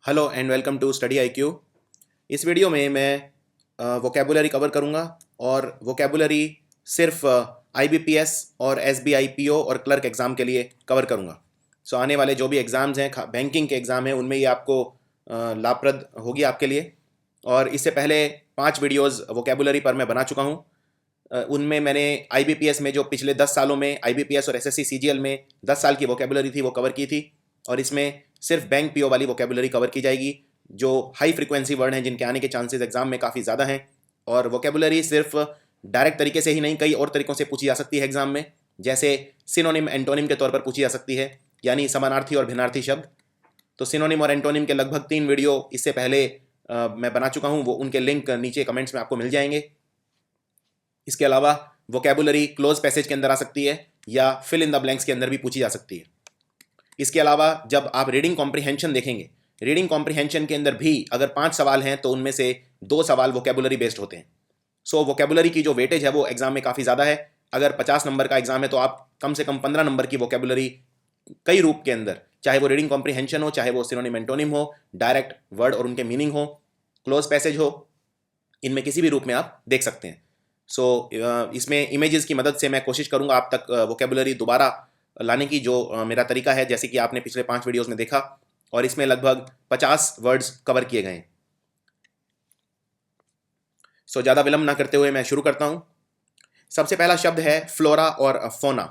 Hello and welcome to study IQ। इस video में मैं वोकेबुलरी कवर करूंगा और वोकेबुलरी सिर्फ IBPS और SBI PO और क्लर्क एग्ज़ाम के लिए कवर करूंगा। सो आने वाले जो भी एग्ज़ाम्स हैं, बैंकिंग के एग्ज़ाम हैं, उनमें ये आपको लाभप्रद होगी आपके लिए। और इससे पहले 5 वीडियोज़ वोकेबुलरी पर मैं बना चुका हूँ। उनमें मैंने IBPS में जो पिछले 10 सालों में IBPS और SSC CGL में 10 साल की वोकेबुलरी थी वो कवर की थी, और इसमें सिर्फ बैंक PO वाली वोकेबुलरी कवर की जाएगी जो हाई फ्रिक्वेंसी वर्ड हैं जिनके आने के चांसेस एग्जाम में काफ़ी ज़्यादा हैं। और वोकेबुलरी सिर्फ डायरेक्ट तरीके से ही नहीं, कई और तरीकों से पूछी जा सकती है एग्जाम में, जैसे सिनोनिम एंटोनिम के तौर पर पूछी जा सकती है, यानी समानार्थी और भिन्नार्थी शब्द। तो सिनोनिम और एंटोनिम के लगभग 3 वीडियो इससे पहले मैं बना चुका हूँ, वो उनके लिंक नीचे कमेंट्स में आपको मिल जाएंगे। इसके अलावा वोकेबुलरी क्लोज पैसेज के अंदर आ सकती है या फिल इन द ब्लैंक्स के अंदर भी पूछी जा सकती है। इसके अलावा जब आप रीडिंग कॉम्प्रिहेंशन देखेंगे, रीडिंग कॉम्प्रिहेंशन के अंदर भी अगर 5 सवाल हैं तो उनमें से 2 सवाल वोकेबुलरी बेस्ड होते हैं। सो वोकेबुलरी की जो वेटेज है वो एग्जाम में काफ़ी ज़्यादा है। अगर 50 नंबर का एग्जाम है तो आप कम से कम 15 नंबर की वोकेबुलरी कई रूप के अंदर, चाहे वो रीडिंग कॉम्प्रिहेंशन हो, चाहे वो सिनोनिम एंटोनिम हो, डायरेक्ट वर्ड और उनके मीनिंग हो, क्लोज पैसेज हो, इनमें किसी भी रूप में आप देख सकते हैं। सो इसमें इमेजेस की मदद से मैं कोशिश करूंगा आप तक वोकेबुलरी दोबारा लाने की, जो मेरा तरीका है, जैसे कि आपने पिछले 5 वीडियोस में देखा, और इसमें लगभग 50 वर्ड्स कवर किए गए हैं। सो ज़्यादा विलंब ना करते हुए मैं शुरू करता हूं। सबसे पहला शब्द है फ्लोरा और फोना।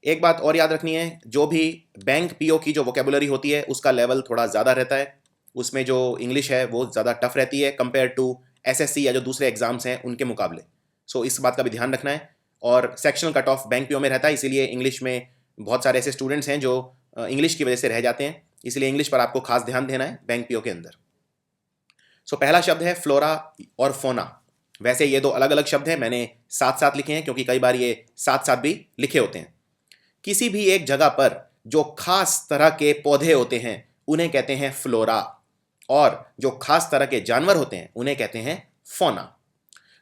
एक बात और याद रखनी है, जो भी बैंक PO की जो वोकेबुलरी होती है उसका लेवल थोड़ा ज़्यादा रहता है, उसमें जो इंग्लिश है वो ज़्यादा टफ रहती है कंपेयर टू SSC या जो दूसरे एग्जाम्स हैं उनके मुकाबले। सो इस बात का भी ध्यान रखना है। और sectional cut off bank PO में रहता है, इसीलिए इंग्लिश में बहुत सारे ऐसे स्टूडेंट्स हैं जो इंग्लिश की वजह से रह जाते हैं, इसलिए इंग्लिश पर आपको खास ध्यान देना है बैंक PO के अंदर। सो पहला शब्द है फ्लोरा और फोना। वैसे ये 2 अलग अलग शब्द हैं, मैंने साथ साथ लिखे हैं क्योंकि कई बार ये साथ साथ भी लिखे होते हैं। किसी भी एक जगह पर जो खास तरह के पौधे होते हैं उन्हें कहते हैं फ्लोरा, और जो खास तरह के जानवर होते हैं उन्हें कहते हैं फोना।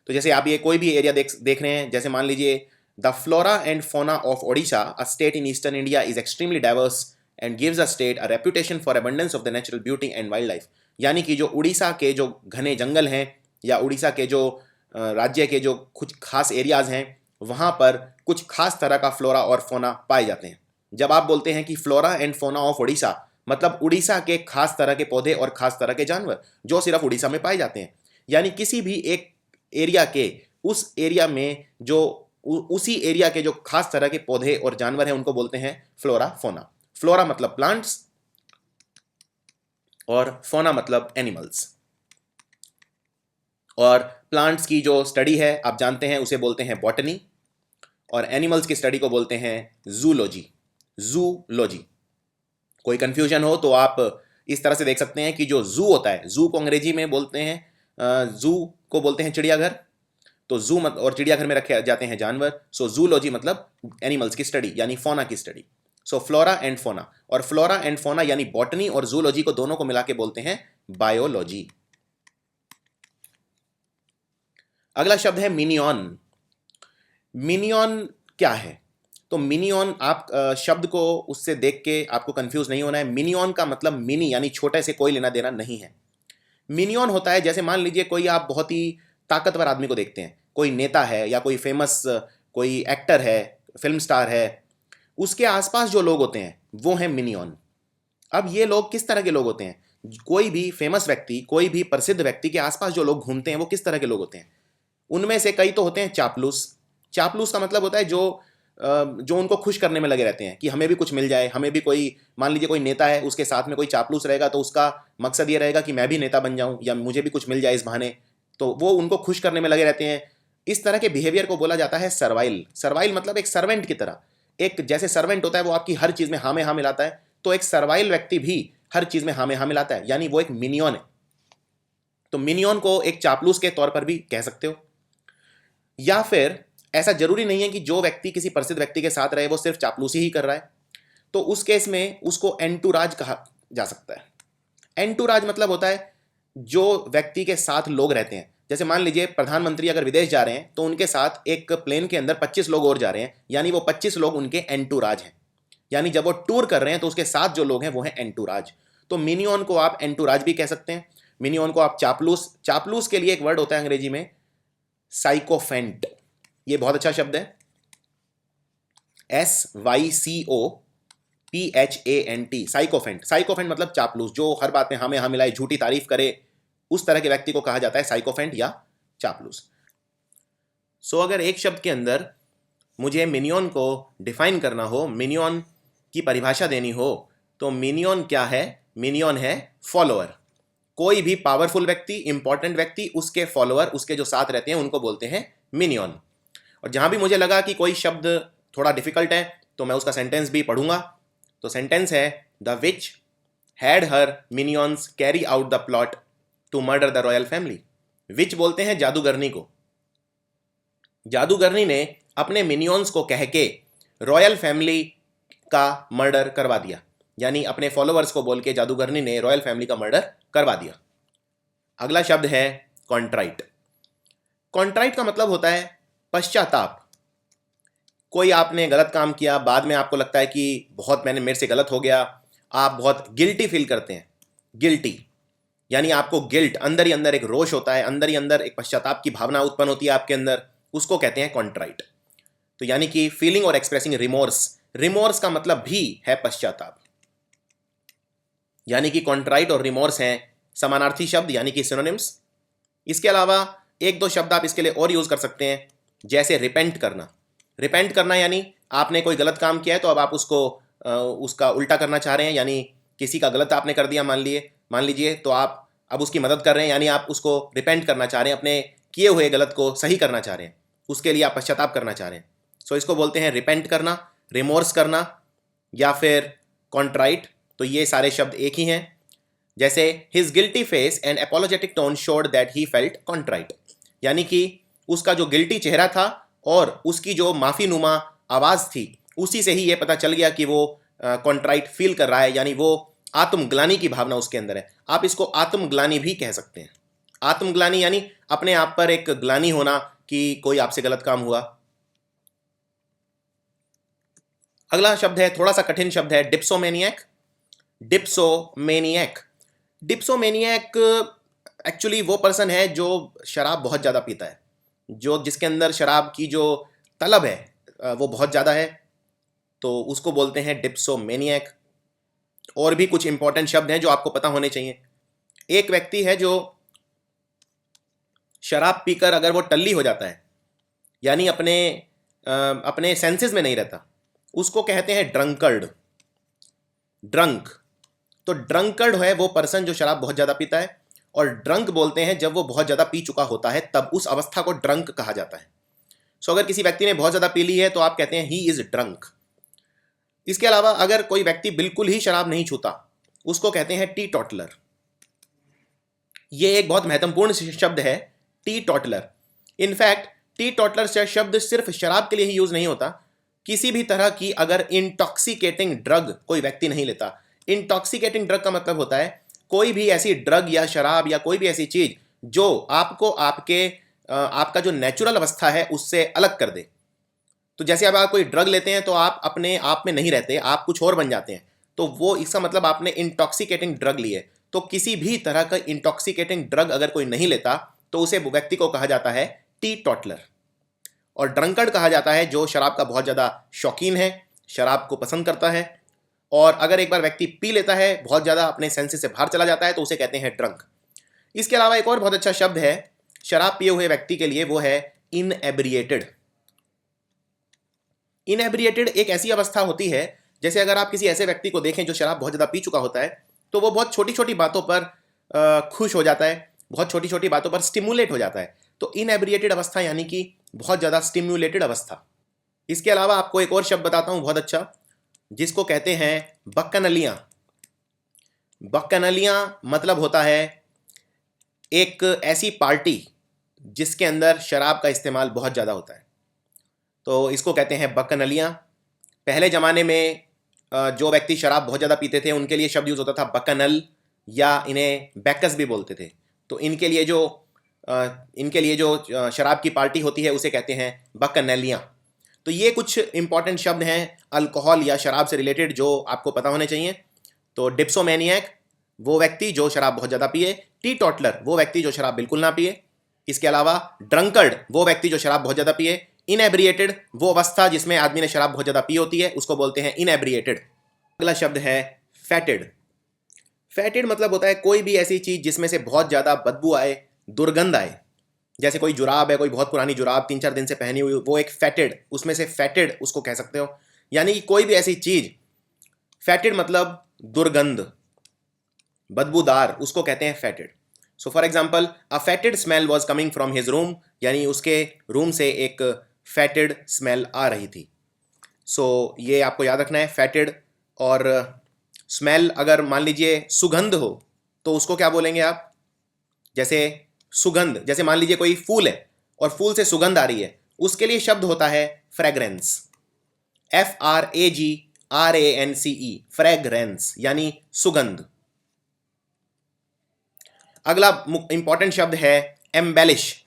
तो जैसे आप ये कोई भी एरिया देख रहे हैं, जैसे मान लीजिए the flora and fauna of Odisha, a state in eastern India, is extremely diverse and gives a state a reputation for abundance of the natural beauty and wild life. यानी कि जो उड़ीसा के जो घने जंगल हैं या उड़ीसा के जो राज्य के जो कुछ खास एरियाज हैं, वहाँ पर कुछ खास तरह का फ्लोरा और फोना पाए जाते हैं। जब आप बोलते हैं कि flora and fauna of Odisha, मतलब उड़ीसा के खास तरह के पौधे और खास तरह के जानवर जो सिर्फ उड़ीसा में पाए जाते हैं। यानी किसी भी एक एरिया के, उस एरिया में जो उसी एरिया के जो खास तरह के पौधे और जानवर हैं उनको बोलते हैं फ्लोरा फोना। फ्लोरा मतलब प्लांट्स और फोना मतलब एनिमल्स। और प्लांट्स की जो स्टडी है आप जानते हैं उसे बोलते हैं बॉटनी, और एनिमल्स की स्टडी को बोलते हैं जूलॉजी। जूलॉजी। कोई कंफ्यूजन हो तो आप इस तरह से देख सकते हैं कि जो जू होता है, जू को अंग्रेजी में बोलते हैं, जू को बोलते हैं चिड़ियाघर, तो जू और चिड़ियाघर में रखे जाते हैं जानवर। सो जूलॉजी मतलब एनिमल्स की स्टडी यानी फोना की study. So flora and fauna, और फ्लोरा एंड फोना यानी बॉटनी और जूलॉजी को दोनों को मिला के बोलते हैं बायोलॉजी। अगला शब्द है मिनियन। मिनियन क्या है? तो मिनियन, आप शब्द को उससे देख के आपको कंफ्यूज नहीं होना है। मिनियन का मतलब मिनी यानी छोटे से कोई लेना देना नहीं है। मिनियन होता है, जैसे मान लीजिए कोई आप बहुत ही ताकतवर आदमी को देखते हैं, कोई नेता है या कोई फेमस कोई एक्टर है, फिल्म स्टार है, उसके आसपास जो लोग होते हैं वो हैं मिनियन। अब ये लोग किस तरह के लोग होते हैं? कोई भी फेमस व्यक्ति, कोई भी प्रसिद्ध व्यक्ति के आसपास जो लोग घूमते हैं वो किस तरह के लोग होते हैं? उनमें से कई तो होते हैं चापलूस। चापलूस का मतलब होता है जो उनको खुश करने में लगे रहते हैं कि हमें भी कुछ मिल जाए, हमें भी कोई, मान लीजिए कोई नेता है उसके साथ में कोई चापलूस रहेगा तो उसका मकसद ये रहेगा कि मैं भी नेता बन जाऊं या मुझे भी कुछ मिल जाए इस बहाने, तो वो उनको खुश करने में लगे रहते हैं। इस तरह के बिहेवियर को बोला जाता है सर्वाइल। सर्वाइल मतलब एक सर्वेंट की तरह, एक जैसे सर्वेंट होता है वो आपकी हर चीज़ में हाँ में हाँ मिलाता है, तो एक सर्वाइल व्यक्ति भी हर चीज़ में हाँ में हाँ मिलाता है, यानी वो एक मिनियन है। तो मिनियन को एक चापलूस के तौर पर भी कह सकते हो, या फिर ऐसा जरूरी नहीं है कि जो व्यक्ति किसी प्रसिद्ध व्यक्ति के साथ रहे वो सिर्फ चापलूसी ही कर रहा है, तो उस केस में उसको एंटूराज कहा जा सकता है। एंटूराज मतलब होता है जो व्यक्ति के साथ लोग रहते हैं। जैसे मान लीजिए प्रधानमंत्री अगर विदेश जा रहे हैं तो उनके साथ एक प्लेन के अंदर 25 लोग और जा रहे हैं, यानी वो 25 लोग उनके एंटूराज हैं। यानी जब वो टूर कर रहे हैं तो उसके साथ जो लोग हैं वो हैं एंटूराज। तो मिनियन को आप एंटुराज भी कह सकते हैं, मिनियन को आप चापलूस, चापलूस के लिए एक वर्ड होता है अंग्रेजी में साइकोफेंट, ये बहुत अच्छा शब्द है, SYCOPHANT, साइकोफेंट। साइकोफेंट मतलब चापलूस, जो हर बात में हमें हाँ मिलाए, झूठी तारीफ करे, उस तरह के व्यक्ति को कहा जाता है साइकोफेंट या चापलूस। सो अगर एक शब्द के अंदर मुझे मिनियन को डिफाइन करना हो, मिनियन की परिभाषा देनी हो, तो मिनियन क्या है? मिनियन है फॉलोअर। कोई भी पावरफुल व्यक्ति, इंपॉर्टेंट व्यक्ति, उसके फॉलोअर, उसके जो साथ रहते हैं, उनको बोलते हैं मिनियन। और जहां भी मुझे लगा कि कोई शब्द थोड़ा डिफिकल्ट है तो मैं उसका सेंटेंस भी पढ़ूंगा। तो सेंटेंस है the witch had her minions carry out the plot to murder the royal family. Witch बोलते हैं जादूगरनी को। जादूगरनी ने अपने मिनियंस को कह के रॉयल फैमिली का मर्डर करवा दिया, यानी अपने फॉलोअर्स को बोल के जादूगरनी ने रॉयल फैमिली का मर्डर करवा दिया। अगला शब्द है कॉन्ट्राइट। कॉन्ट्राइट का मतलब होता है पश्चाताप। कोई आपने गलत काम किया, बाद में आपको लगता है कि बहुत मेरे से गलत हो गया, आप बहुत गिल्टी फील करते हैं। गिल्टी यानी आपको गिल्ट, अंदर ही अंदर एक रोष होता है, अंदर ही अंदर एक पश्चाताप की भावना उत्पन्न होती है आपके अंदर, उसको कहते हैं कॉन्ट्राइट। तो यानी कि फीलिंग और एक्सप्रेसिंग रिमोर्स। रिमोर्स का मतलब भी है पश्चाताप, यानी कि कॉन्ट्राइट और रिमोर्स हैं समानार्थी शब्द, यानी कि सिनोनिम्स। इसके अलावा एक दो शब्द आप इसके लिए और यूज कर सकते हैं, जैसे रिपेंट करना। रिपेंट करना यानी आपने कोई गलत काम किया है तो अब आप उसको उसका उल्टा करना चाह रहे हैं, यानी किसी का गलत आपने कर दिया मान लीजिए, तो आप अब उसकी मदद कर रहे हैं, यानी आप उसको रिपेंट करना चाह रहे हैं, अपने किए हुए गलत को सही करना चाह रहे हैं, उसके लिए आप पश्चाताप करना चाह रहे हैं। सो इसको बोलते हैं रिपेंट करना, रिमोर्स करना या फिर कॉन्ट्राइट। तो ये सारे शब्द एक ही हैं। जैसे his guilty face and apologetic tone showed that he felt contrite, यानी कि उसका जो गिल्टी चेहरा था और उसकी जो माफी नुमा आवाज थी, उसी से ही ये पता चल गया कि वो कॉन्ट्राइट फील कर रहा है, यानी वो आत्मग्लानि की भावना उसके अंदर है। आप इसको आत्मग्लानि भी कह सकते हैं। आत्मग्लानि यानी अपने आप पर एक ग्लानि होना कि कोई आपसे गलत काम हुआ। अगला शब्द है, थोड़ा सा कठिन शब्द है, डिप्सोमेनियक। डिप्सोमेनियक, डिप्सोमेनियक एक्चुअली वो पर्सन है जो शराब बहुत ज़्यादा पीता है, जो जिसके अंदर शराब की जो तलब है वो बहुत ज़्यादा है, तो उसको बोलते हैं डिप्सोमेनियक। और भी कुछ इंपॉर्टेंट शब्द हैं जो आपको पता होने चाहिए। एक व्यक्ति है जो शराब पीकर अगर वो टल्ली हो जाता है, यानी अपने सेंसेस में नहीं रहता, उसको कहते हैं ड्रंकर्ड। ड्रंक, तो ड्रंकर्ड है वो पर्सन जो शराब बहुत ज़्यादा पीता है, और ड्रंक बोलते हैं जब वो बहुत ज़्यादा पी चुका होता है, तब उस अवस्था को ड्रंक कहा जाता है। सो अगर किसी व्यक्ति ने बहुत ज़्यादा पी ली है तो आप कहते हैं ही इज़ ड्रंक। इसके अलावा अगर कोई व्यक्ति बिल्कुल ही शराब नहीं छूता, उसको कहते हैं टी टॉटलर। ये एक बहुत महत्वपूर्ण शब्द है, टी टॉटलर। इनफैक्ट टी टॉटलर शब्द सिर्फ शराब के लिए ही यूज नहीं होता, किसी भी तरह की अगर इंटॉक्सिकेटिंग ड्रग कोई व्यक्ति नहीं लेता। इंटॉक्सिकेटिंग ड्रग का मतलब होता है कोई भी ऐसी ड्रग या शराब या कोई भी ऐसी चीज जो आपको आपका जो नेचुरल अवस्था है उससे अलग कर दे। तो जैसे अब आप कोई ड्रग लेते हैं तो आप अपने आप में नहीं रहते, आप कुछ और बन जाते हैं, तो वो इसका मतलब आपने इंटॉक्सिकेटिंग ड्रग ली है। तो किसी भी तरह का इंटॉक्सिकेटिंग ड्रग अगर कोई नहीं लेता तो उसे व्यक्ति को कहा जाता है टी टॉटलर। और ड्रंकर्ड कहा जाता है जो शराब का बहुत ज़्यादा शौकीन है, शराब को पसंद करता है, और अगर एक बार व्यक्ति पी लेता है, बहुत ज़्यादा अपने सेंसेस से बाहर चला जाता है, तो उसे कहते हैं ड्रंक। इसके अलावा एक और बहुत अच्छा शब्द है शराब पिए हुए व्यक्ति के लिए, वो है इनएब्रिएटेड। इनएब्रिएटेड एक ऐसी अवस्था होती है, जैसे अगर आप किसी ऐसे व्यक्ति को देखें जो शराब बहुत ज़्यादा पी चुका होता है, तो वो बहुत छोटी छोटी बातों पर खुश हो जाता है, बहुत छोटी छोटी बातों पर स्टिमुलेट हो जाता है। तो इनएब्रिएटेड अवस्था यानी कि बहुत ज़्यादा स्टिम्युलेटेड अवस्था। इसके अलावा आपको एक और शब्द बताता हूँ बहुत अच्छा, जिसको कहते हैं बक्कनलियाँ। बक्कनलियाँ मतलब होता है एक ऐसी पार्टी जिसके अंदर शराब का इस्तेमाल बहुत ज़्यादा होता है, तो इसको कहते हैं बक्कनलियाँ। पहले ज़माने में जो व्यक्ति शराब बहुत ज़्यादा पीते थे उनके लिए शब्द यूज़ होता था बक्कनल, या इन्हें बैकस भी बोलते थे। तो इनके लिए जो शराब की पार्टी होती है उसे कहते हैं बक्कनलियाँ। तो ये कुछ इंपॉर्टेंट शब्द हैं अल्कोहल या शराब से रिलेटेड जो आपको पता होने चाहिए। तो डिप्सोमेनियक, वो व्यक्ति जो शराब बहुत ज़्यादा पिए। टी टॉटलर, वो व्यक्ति जो शराब बिल्कुल ना पिए। इसके अलावा ड्रंकर्ड, वो व्यक्ति जो शराब बहुत ज़्यादा पिए। इनएब्रिएटेड, वो अवस्था जिसमें आदमी ने शराब बहुत ज़्यादा पी होती है, उसको बोलते हैं इनएब्रिएटेड। अगला शब्द है फैटेड। फैटेड मतलब होता है कोई भी ऐसी चीज़ जिसमें से बहुत ज़्यादा बदबू आए, दुर्गंध आए। जैसे कोई जुराब है, कोई बहुत पुरानी जुराब 3-4 दिन से पहनी हुई, वो एक फैटेड, उसमें से फैटेड उसको कह सकते हो। यानी कि कोई भी ऐसी चीज़, फैटेड मतलब दुर्गंध, बदबूदार, उसको कहते हैं fetid. So for example, a fetid smell was coming from his room, यानी उसके रूम से एक फैटेड स्मेल आ रही थी। सो ये आपको याद रखना है, फैटेड। और स्मेल, अगर मान लीजिए सुगंध हो तो उसको क्या बोलेंगे आप? जैसे सुगंध, जैसे मान लीजिए कोई फूल है और फूल से सुगंध आ रही है, उसके लिए शब्द होता है फ्रेग्रेंस। FRAGRANCE, फ्रेग्रेंस यानी सुगंध। अगला इंपॉर्टेंट शब्द है एम्बेलिश।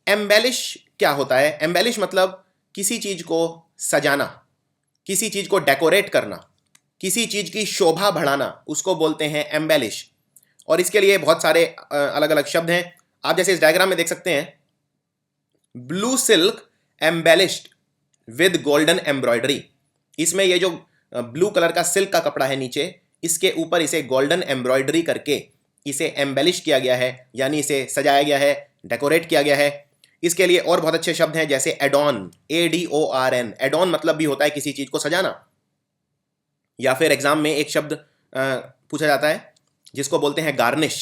एम्बेलिश क्या होता है? एम्बेलिश मतलब किसी चीज को सजाना, किसी चीज को डेकोरेट करना, किसी चीज की शोभा बढ़ाना, उसको बोलते हैं एम्बेलिश। और इसके लिए बहुत सारे अलग अलग शब्द हैं। आप जैसे इस डायग्राम में देख सकते हैं, blue silk embellished with golden embroidery. इसमें ये जो ब्लू कलर का सिल्क का कपड़ा है नीचे, इसके ऊपर इसे गोल्डन एम्ब्रॉयडरी करके इसे एम्बेलिश किया गया है, यानी इसे सजाया गया है, डेकोरेट किया गया है। इसके लिए और बहुत अच्छे शब्द हैं, जैसे एडॉन, ADORN। एडॉन मतलब भी होता है किसी चीज को सजाना। या फिर एग्जाम में एक शब्द पूछा जाता है जिसको बोलते हैं गार्निश।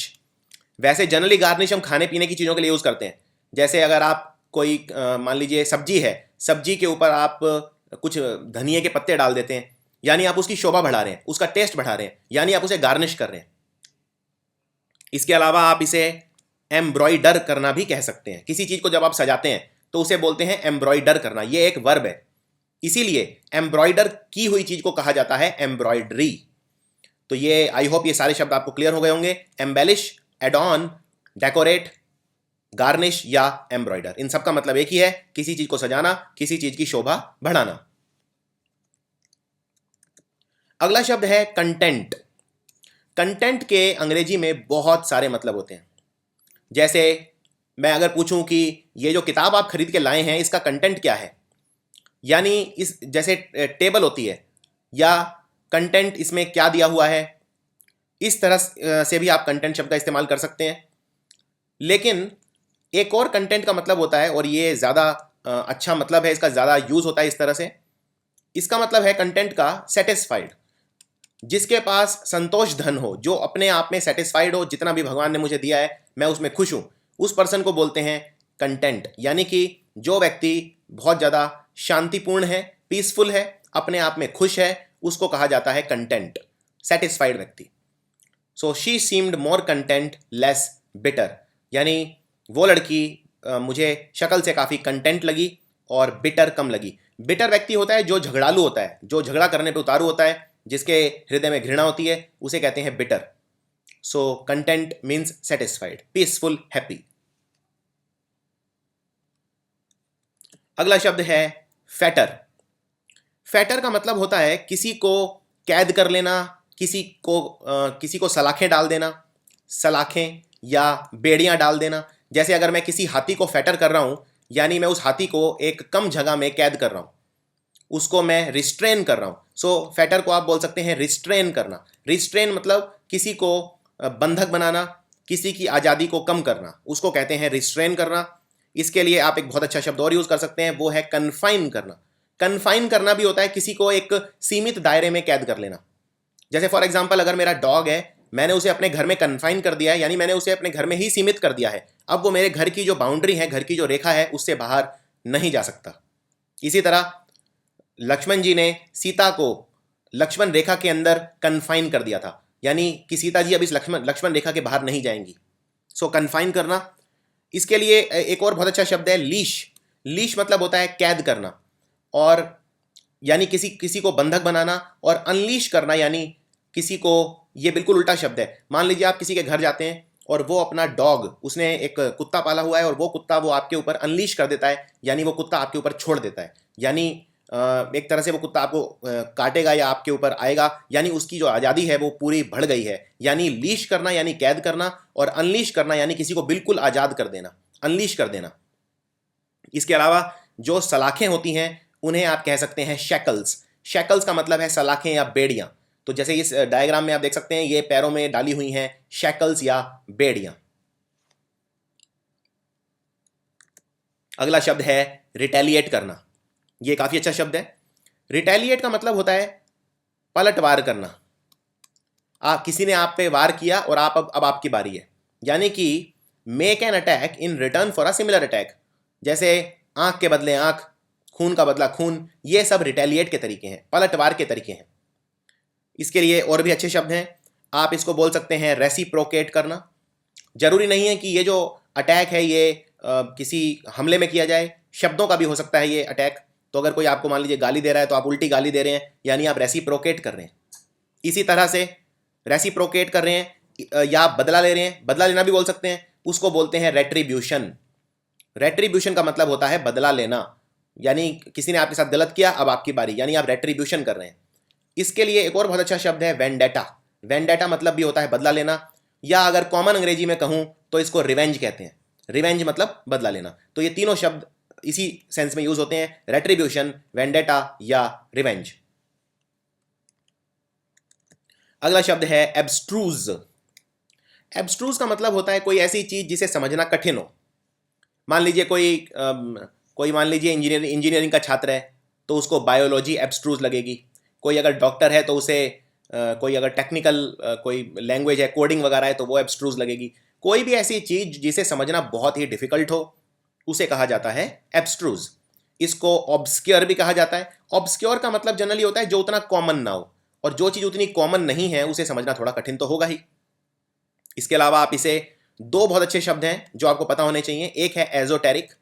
वैसे जनरली गार्निश हम खाने पीने की चीज़ों के लिए यूज़ करते हैं। जैसे अगर आप कोई मान लीजिए सब्जी है, सब्जी के ऊपर आप कुछ धनिए के पत्ते डाल देते हैं, यानी आप उसकी शोभा बढ़ा रहे हैं, उसका टेस्ट बढ़ा रहे हैं, यानी आप उसे गार्निश कर रहे हैं। इसके अलावा आप इसे एम्ब्रॉयडर करना भी कह सकते हैं। किसी चीज़ को जब आप सजाते हैं तो उसे बोलते हैं एम्ब्रॉयडर करना, ये एक वर्ब है। इसीलिए एम्ब्रॉयडर की हुई चीज को कहा जाता है एम्ब्रॉयडरी। तो ये आई होप ये सारे शब्द आपको क्लियर हो गए होंगे। एम्बेलिश, एडॉन, डेकोरेट, गार्निश या एम्ब्रॉयडर, इन सब का मतलब एक ही है, किसी चीज को सजाना, किसी चीज की शोभा बढ़ाना। अगला शब्द है कंटेंट। कंटेंट के अंग्रेजी में बहुत सारे मतलब होते हैं। जैसे मैं अगर पूछूं कि ये जो किताब आप खरीद के लाए हैं, इसका कंटेंट क्या है, यानी इस जैसे टेबल होती है, या कंटेंट इसमें क्या दिया हुआ है, इस तरह से भी आप कंटेंट शब्द का इस्तेमाल कर सकते हैं। लेकिन एक और कंटेंट का मतलब होता है, और ये ज़्यादा अच्छा मतलब है, इसका ज़्यादा यूज़ होता है इस तरह से। इसका मतलब है कंटेंट का सेटिस्फाइड, जिसके पास संतोष धन हो, जो अपने आप में सेटिस्फाइड हो, जितना भी भगवान ने मुझे दिया है मैं उसमें खुश हूँ, उस पर्सन को बोलते हैं कंटेंट। यानी कि जो व्यक्ति बहुत ज़्यादा शांतिपूर्ण है, पीसफुल है, अपने आप में खुश है, उसको कहा जाता है कंटेंट, सेटिस्फाइड व्यक्ति। So she seemed more content less bitter, यानी वो लड़की मुझे शक्ल से काफ़ी कंटेंट लगी और बिटर कम लगी। बिटर व्यक्ति होता है जो झगड़ालू होता है, जो झगड़ा करने पे उतारू होता है, जिसके हृदय में घृणा होती है, उसे कहते हैं bitter. So content means satisfied, peaceful, happy. अगला शब्द है फैटर। फैटर का मतलब होता है किसी को कैद कर लेना, किसी को सलाखें डाल देना, सलाखें या बेड़ियां डाल देना। जैसे अगर मैं किसी हाथी को फैटर कर रहा हूं, यानी मैं उस हाथी को एक कम जगह में कैद कर रहा हूं, उसको मैं रिस्ट्रेन कर रहा हूं। सो फैटर को आप बोल सकते हैं रिस्ट्रेन करना। रिस्ट्रेन मतलब किसी को बंधक बनाना, किसी की आज़ादी को कम करना, उसको कहते हैं रिस्ट्रेन करना। इसके लिए आप एक बहुत अच्छा शब्द और यूज़ कर सकते हैं, वो है कन्फाइन करना। कन्फाइन करना भी होता है किसी को एक सीमित दायरे में कैद कर लेना। जैसे फॉर एग्जाम्पल, अगर मेरा डॉग है, मैंने उसे अपने घर में कन्फाइन कर दिया है, यानी मैंने उसे अपने घर में ही सीमित कर दिया है। अब वो मेरे घर की जो बाउंड्री है, घर की जो रेखा है, उससे बाहर नहीं जा सकता। इसी तरह लक्ष्मण जी ने सीता को लक्ष्मण रेखा के अंदर कन्फाइन कर दिया था, यानी कि सीता जी अब इस लक्ष्मण रेखा के बाहर नहीं जाएंगी। सो कन्फाइन करना। इसके लिए एक और बहुत अच्छा शब्द है लीश। लीश मतलब होता है कैद करना, और यानी किसी को बंधक बनाना। और अनलीश करना यानी किसी को, ये बिल्कुल उल्टा शब्द है। मान लीजिए आप किसी के घर जाते हैं और वो अपना डॉग, उसने एक कुत्ता पाला हुआ है, और वो कुत्ता वो आपके ऊपर अनलीश कर देता है, यानी वो कुत्ता आपके ऊपर छोड़ देता है, यानी एक तरह से वो कुत्ता आपको काटेगा या आपके ऊपर आएगा, यानी उसकी जो आज़ादी है वो पूरी बढ़ गई है। यानी लीश करना यानी कैद करना, और अनलीश करना यानी किसी को बिल्कुल आज़ाद कर देना, अनलीश कर देना। इसके अलावा जो सलाखें होती हैं उन्हें आप कह सकते हैं शैकल्स। शैकल्स का मतलब है सलाखें या बेड़ियां। तो जैसे इस डायग्राम में आप देख सकते हैं ये पैरों में डाली हुई हैं शैकल्स या बेड़ियां। अगला शब्द है रिटेलिएट करना। ये काफी अच्छा शब्द है। रिटेलिएट का मतलब होता है पलटवार करना। आप किसी ने आप पे वार किया और आप अब आपकी बारी है, यानी कि make an attack in return for a similar attack. जैसे आंख के बदले आंख, खून का बदला खून, ये सब रिटेलिएट के तरीके हैं, पलटवार के तरीके हैं। इसके लिए और भी अच्छे शब्द हैं। आप इसको बोल सकते हैं रेसिप्रोकेट करना। जरूरी नहीं है कि ये जो अटैक है ये किसी हमले में किया जाए, शब्दों का भी हो सकता है ये अटैक। तो अगर कोई आपको मान लीजिए गाली दे रहा है तो आप उल्टी गाली दे रहे हैं, यानी आप रेसिप्रोकेट कर रहे हैं। इसी तरह से रेसिप्रोकेट कर रहे हैं या आप बदला ले रहे हैं, बदला लेना भी बोल सकते हैं, उसको बोलते हैं रेट्रीब्यूशन। रेट्रीब्यूशन का मतलब होता है बदला लेना, यानी किसी ने आपके साथ गलत किया, अब आपकी बारी, यानी आप रेट्रीब्यूशन कर रहे हैं। इसके लिए एक और बहुत अच्छा शब्द है वेंडेटा। वेंडेटा मतलब भी होता है बदला लेना, या अगर कॉमन अंग्रेजी में कहूं तो इसको रिवेंज कहते हैं। रिवेंज मतलब बदला लेना। तो ये तीनों शब्द इसी सेंस में यूज होते हैं, रेट्रीब्यूशन, वेंडेटा या रिवेंज। अगला शब्द है एब्स्ट्रूज। एब्स्ट्रूज का मतलब होता है कोई ऐसी चीज जिसे समझना कठिन हो। मान लीजिए कोई मान लीजिए इंजीनियरिंग का छात्र है तो उसको बायोलॉजी एब्स्ट्रूज लगेगी। कोई अगर डॉक्टर है तो उसे कोई अगर टेक्निकल कोई लैंग्वेज है, कोडिंग वगैरह है, तो वो एब्स्ट्रूज लगेगी। कोई भी ऐसी चीज जिसे समझना बहुत ही डिफिकल्ट हो उसे कहा जाता है एब्स्ट्रूज। इसको ऑब्सक्योर भी कहा जाता है। ऑब्सक्योर का मतलब जनरली होता है जो उतना कॉमन ना हो, और जो चीज उतनी कॉमन नहीं है उसे समझना थोड़ा कठिन तो होगा ही। इसके अलावा आप इसे दो बहुत अच्छे शब्द हैं जो आपको पता होने चाहिए। एक है एजोटेरिक।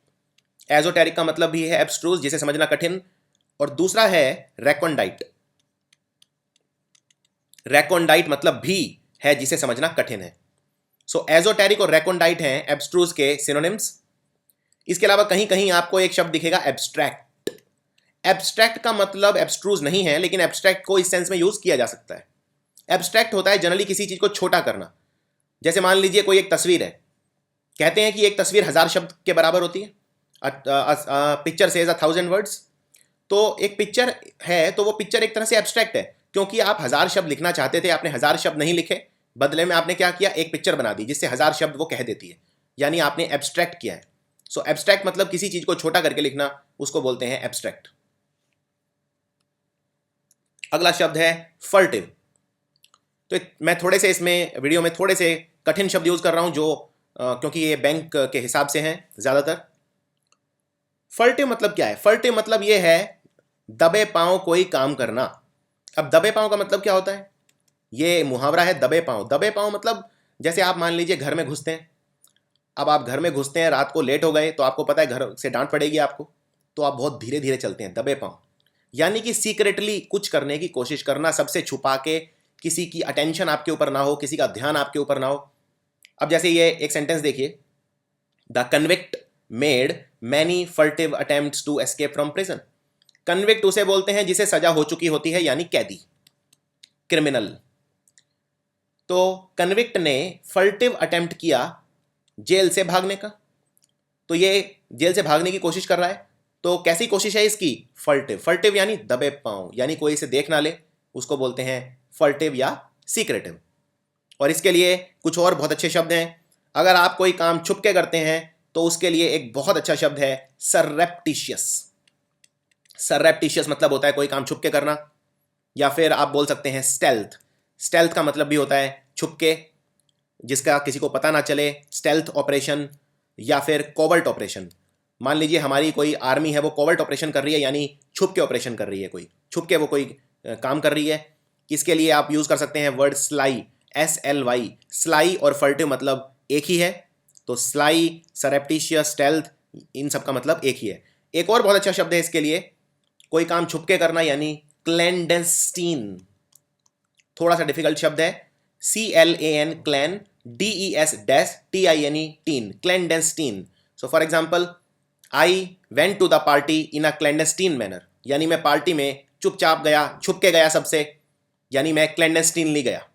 एजोटेरिक का मतलब भी है एब्स्ट्रूज, जिसे समझना कठिन। और दूसरा है रेकोंडाइट। रेकोंडाइट मतलब भी है जिसे समझना कठिन है। सो एजोटेरिक और रेकोंडाइट हैं एब्स्ट्रूज के सिनोनिम्स। इसके अलावा कहीं कहीं आपको एक शब्द दिखेगा एब्स्ट्रैक्ट। एब्स्ट्रैक्ट का मतलब एब्स्ट्रूज नहीं है, लेकिन एब्स्ट्रैक्ट को इस सेंस में यूज किया जा सकता है। एब्स्ट्रैक्ट होता है जनरली किसी चीज को छोटा करना। जैसे मान लीजिए कोई एक तस्वीर है, कहते हैं कि एक तस्वीर 1000 शब्द के बराबर होती है। Picture says 1000 words. तो एक पिक्चर है तो वो पिक्चर एक तरह से एब्स्ट्रैक्ट है, क्योंकि आप 1000 शब्द लिखना चाहते थे, आपने 1000 शब्द नहीं लिखे, बदले में आपने क्या किया, एक पिक्चर बना दी जिससे 1000 शब्द वो कह देती है, यानी आपने एब्स्ट्रैक्ट किया है। सो एब्स्ट्रैक्ट मतलब किसी चीज को छोटा करके लिखना, उसको बोलते हैं एब्स्ट्रैक्ट। अगला शब्द है फर्टिव। तो मैं थोड़े से इसमें वीडियो में थोड़े से कठिन शब्द यूज कर रहा हूं जो क्योंकि ये बैंक के हिसाब से हैं ज्यादातर। फर्टिव मतलब क्या है? फर्टिव मतलब ये है दबे पांव कोई काम करना। अब दबे पांव का मतलब क्या होता है? ये मुहावरा है दबे पांव। दबे पांव मतलब जैसे आप मान लीजिए घर में घुसते हैं। अब आप घर में घुसते हैं, रात को लेट हो गए, तो आपको पता है घर से डांट पड़ेगी आपको, तो आप बहुत धीरे धीरे चलते हैं, दबे पांव। यानी कि सीक्रेटली कुछ करने की कोशिश करना, सबसे छुपा के, किसी की अटेंशन आपके ऊपर ना हो, किसी का ध्यान आपके ऊपर ना हो। अब जैसे ये एक सेंटेंस देखिए, the convict made many furtive attempts to escape from prison. Convict उसे बोलते हैं जिसे सजा हो चुकी होती है, यानी कैदी, क्रिमिनल। तो कन्विक्ट ने फर्टिव अटेम्प्ट किया जेल से भागने का। तो ये जेल से भागने की कोशिश कर रहा है। तो कैसी कोशिश है इसकी? फर्टिव। फर्टिव यानी दबे पांव, यानी कोई इसे देख ना ले, उसको बोलते हैं फर्टिव या सीक्रेटिव। और इसके लिए कुछ और बहुत अच्छे शब्द हैं। अगर आप कोई काम छुप के करते हैं तो उसके लिए एक बहुत अच्छा शब्द है सररेप्टिशियस। सररेप्टिशियस मतलब होता है कोई काम छुप के करना। या फिर आप बोल सकते हैं स्टेल्थ। स्टेल्थ का मतलब भी होता है छुप के, जिसका किसी को पता ना चले, स्टेल्थ ऑपरेशन। या फिर कोवर्ट ऑपरेशन। मान लीजिए हमारी कोई आर्मी है, वो कोवर्ट ऑपरेशन कर रही है, यानी छुप के ऑपरेशन कर रही है, कोई छुप के वो कोई काम कर रही है। इसके लिए आप यूज कर सकते हैं वर्ड स्लाई, SLY। स्लाई और फर्टिव मतलब एक ही है। तो स्लाई, सररेप्टिशियस, स्टेल्थ, इन सब का मतलब एक ही है। एक और बहुत अच्छा शब्द है इसके लिए, कोई काम छुप के करना, यानी क्लैंडेस्टीन। थोड़ा सा डिफिकल्ट शब्द है, CLAN, clan, DES-TINE, tine, clandestine. So for example, I went to the party in a clandestine manner, यानी मैं पार्टी में चुपचाप गया, छुप के गया सबसे, यानी मैं क्लैंडस्टीनली गया।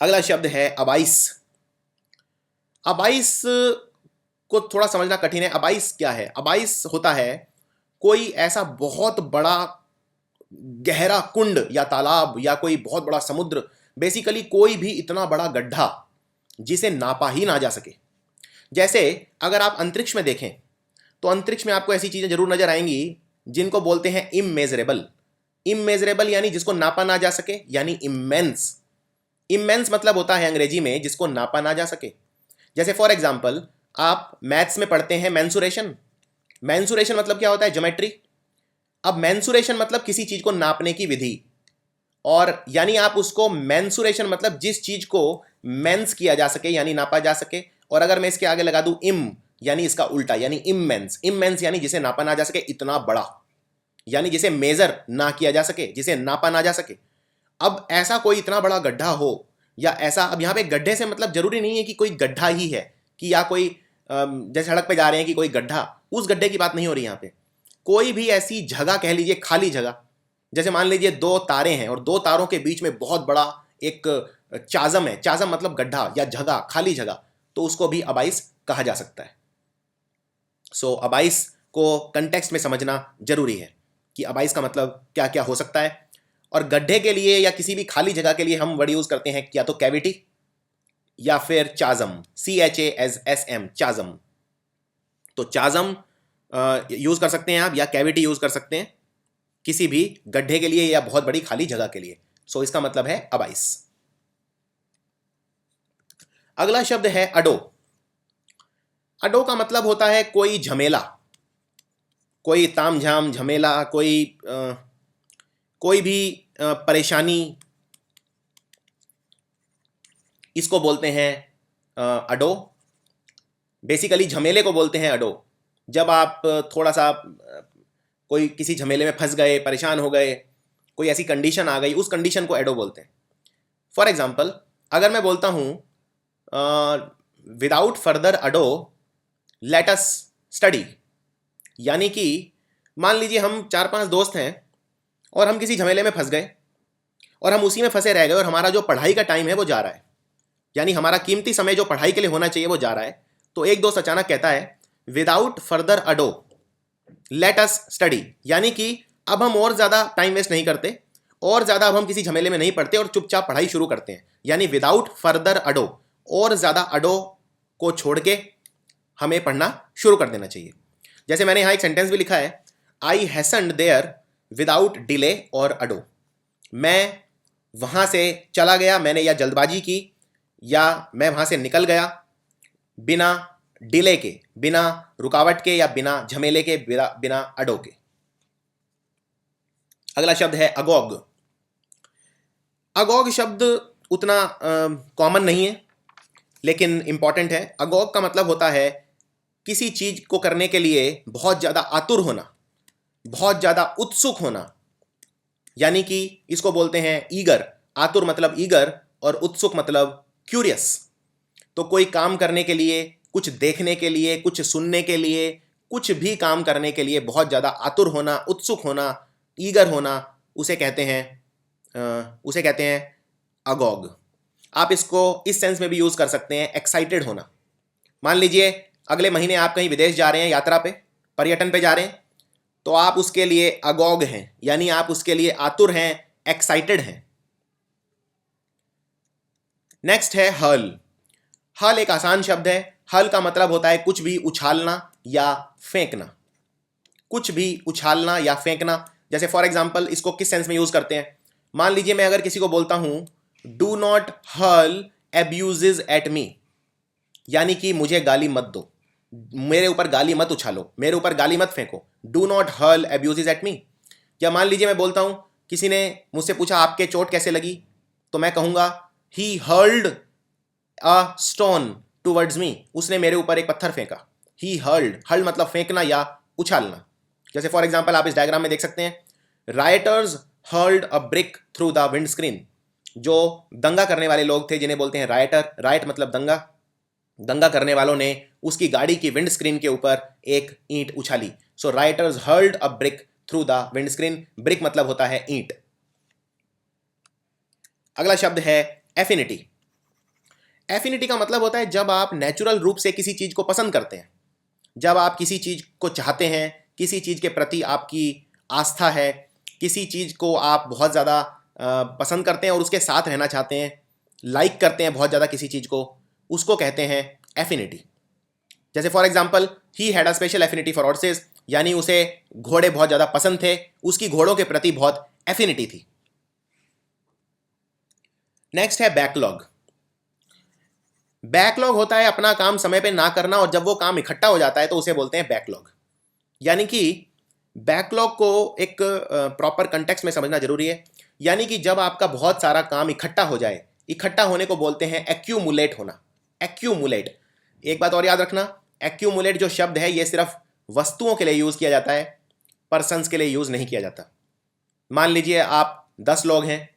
अगला शब्द है अबाइस। अबाइस को थोड़ा समझना कठिन है। अबाइस क्या है? अबाइस होता है कोई ऐसा बहुत बड़ा गहरा कुंड या तालाब या कोई बहुत बड़ा समुद्र, बेसिकली कोई भी इतना बड़ा गड्ढा जिसे नापा ही ना जा सके। जैसे अगर आप अंतरिक्ष में देखें तो अंतरिक्ष में आपको ऐसी चीजें जरूर नजर आएंगी जिनको बोलते हैं इमेजरेबल। इमेजरेबल यानी जिसको नापा ना जा सके, यानी इमेंस। इमेंस मतलब होता है अंग्रेजी में जिसको नापा ना जा सके। जैसे फॉर एग्जाम्पल आप मैथ्स में पढ़ते हैं मेंसुरेशन। मेंसुरेशन मतलब क्या होता है? ज्योमेट्री। अब मेंसुरेशन मतलब किसी चीज को नापने की विधि, और यानी आप उसको मेंसुरेशन मतलब जिस चीज को मेंस किया जा सके यानी नापा जा सके। और अगर मैं इसके आगे लगा दूं इम, यानी इसका उल्टा, यानी इमेंस। इमेंस यानी जिसे नापा ना जा सके, इतना बड़ा, यानी जिसे मेजर ना किया जा सके, जिसे नापा ना जा सके। अब ऐसा कोई इतना बड़ा गड्ढा हो, या ऐसा, अब यहाँ पे गड्ढे से मतलब जरूरी नहीं है कि कोई गड्ढा ही है, कि या कोई जैसे सड़क पे जा रहे हैं कि कोई गड्ढा, उस गड्ढे की बात नहीं हो रही यहाँ पे। कोई भी ऐसी जगह कह लीजिए, खाली जगह, जैसे मान लीजिए दो तारे हैं और दो तारों के बीच में बहुत बड़ा एक चाजम है। चाजम मतलब गड्ढा या जगह, खाली जगह, तो उसको भी अबाइस कहा जा सकता है। सो अबाइस को कंटेक्स्ट में समझना जरूरी है कि अबाइस का मतलब क्या क्या हो सकता है। और गड्ढे के लिए या किसी भी खाली जगह के लिए हम वर्ड यूज करते हैं या तो कैविटी या फिर चाजम, CHASM, चाजम। तो चाजम यूज कर सकते हैं आप, या कैविटी यूज कर सकते हैं किसी भी गड्ढे के लिए या बहुत बड़ी खाली जगह के लिए। सो इसका मतलब है अबाइस। अगला शब्द है अडो। अडो का मतलब होता है कोई झमेला, कोई तामझाम झमेला, कोई भी परेशानी, इसको बोलते हैं अडो। बेसिकली झमेले को बोलते हैं अडो। जब आप थोड़ा सा कोई किसी झमेले में फंस गए, परेशान हो गए, कोई ऐसी कंडीशन आ गई, उस कंडीशन को एडो बोलते हैं। फॉर एग्जाम्पल अगर मैं बोलता हूँ without further ado let us study, यानी कि मान लीजिए हम 4-5 दोस्त हैं और हम किसी झमेले में फंस गए और हम उसी में फंसे रह गए और हमारा जो पढ़ाई का टाइम है वो जा रहा है, यानी हमारा कीमती समय जो पढ़ाई के लिए होना चाहिए वो जा रहा है। तो एक दोस्त अचानक कहता है without further ado let us study, यानी कि अब हम और ज़्यादा टाइम वेस्ट नहीं करते, और ज़्यादा अब हम किसी झमेले में नहीं पड़ते और चुपचाप पढ़ाई शुरू करते हैं। यानी विदाउट फर्दर अडो, और ज़्यादा अडो को छोड़ के हमें पढ़ना शुरू कर देना चाहिए। जैसे मैंने यहाँ एक सेंटेंस भी लिखा है, आई हैसन्ड देयर विदाउट डिले और अडो। मैं वहाँ से चला गया, मैंने या जल्दबाजी की या मैं वहाँ से निकल गया बिना डिले के, बिना रुकावट के, या बिना झमेले के, बिना अडो के। अगला शब्द है अगोग। अगोग शब्द उतना कॉमन नहीं है लेकिन इंपॉर्टेंट है। अगोग का मतलब होता है किसी चीज को करने के लिए बहुत ज्यादा आतुर होना, बहुत ज्यादा उत्सुक होना, यानी कि इसको बोलते हैं ईगर। आतुर मतलब ईगर और उत्सुक मतलब क्यूरियस। तो कोई काम करने के लिए, कुछ देखने के लिए, कुछ सुनने के लिए, कुछ भी काम करने के लिए बहुत ज़्यादा आतुर होना, उत्सुक होना, ईगर होना, उसे कहते हैं अगोग। आप इसको इस सेंस में भी यूज़ कर सकते हैं, एक्साइटेड होना। मान लीजिए अगले महीने आप कहीं विदेश जा रहे हैं, यात्रा पे, पर्यटन पे जा रहे हैं, तो आप उसके लिए अगोग हैं, यानी आप उसके लिए आतुर हैं, एक्साइटेड हैं। नेक्स्ट है हर्ल। हर्ल एक आसान शब्द है। हर्ल का मतलब होता है कुछ भी उछालना या फेंकना, कुछ भी उछालना या फेंकना। जैसे फॉर एग्जाम्पल इसको किस सेंस में यूज करते हैं? मान लीजिए मैं अगर किसी को बोलता हूं do not hurl abuses at me, यानी कि मुझे गाली मत दो, मेरे ऊपर गाली मत उछालो, मेरे ऊपर गाली मत फेंको। Do not hurl abuses at me. या मान लीजिए मैं बोलता हूं, किसी ने मुझसे पूछा आपके चोट कैसे लगी, तो मैं कहूंगा he hurled a stone towards me, उसने मेरे ऊपर एक पत्थर फेंका। ही हर्ल्ड, हर्ल्ड मतलब फेंकना या उछालना। जैसे फॉर एग्जाम्पल आप इस डायग्राम में देख सकते हैं, writers hurled a brick through the wind screen. जो दंगा करने वाले लोग थे जिन्हें बोलते हैं राइटर, राइट मतलब दंगा, दंगा करने वालों ने उसकी गाड़ी की विंड स्क्रीन के ऊपर एक ईंट उछाली। So rioters hurled a brick through the windscreen. Brick मतलब होता है ईंट। अगला शब्द है एफिनिटी। एफिनिटी का मतलब होता है जब आप नेचुरल रूप से किसी चीज को पसंद करते हैं, जब आप किसी चीज को चाहते हैं, किसी चीज के प्रति आपकी आस्था है, किसी चीज को आप बहुत ज्यादा पसंद करते हैं और उसके साथ रहना चाहते हैं, लाइक करते हैं बहुत ज्यादा किसी चीज को, उसको कहते हैं एफिनिटी। जैसे for example, he had a special affinity for horses, यानी उसे घोड़े बहुत ज्यादा पसंद थे, उसकी घोड़ों के प्रति बहुत एफिनिटी थी। नेक्स्ट है बैकलॉग। बैकलॉग होता है अपना काम समय पे ना करना, और जब वो काम इकट्ठा हो जाता है तो उसे बोलते हैं बैकलॉग। यानी कि बैकलॉग को एक प्रॉपर कंटेक्स्ट में समझना जरूरी है। यानी कि जब आपका बहुत सारा काम इकट्ठा हो जाए, इकट्ठा होने को बोलते हैं एक्यूमुलेट होना। एक्यूमुलेट। एक बात और याद रखना, एक्यूमुलेट जो शब्द है ये सिर्फ वस्तुओं के लिए यूज किया जाता है, पर्सन्स के लिए यूज नहीं किया जाता। मान लीजिए आप 10 लोग हैं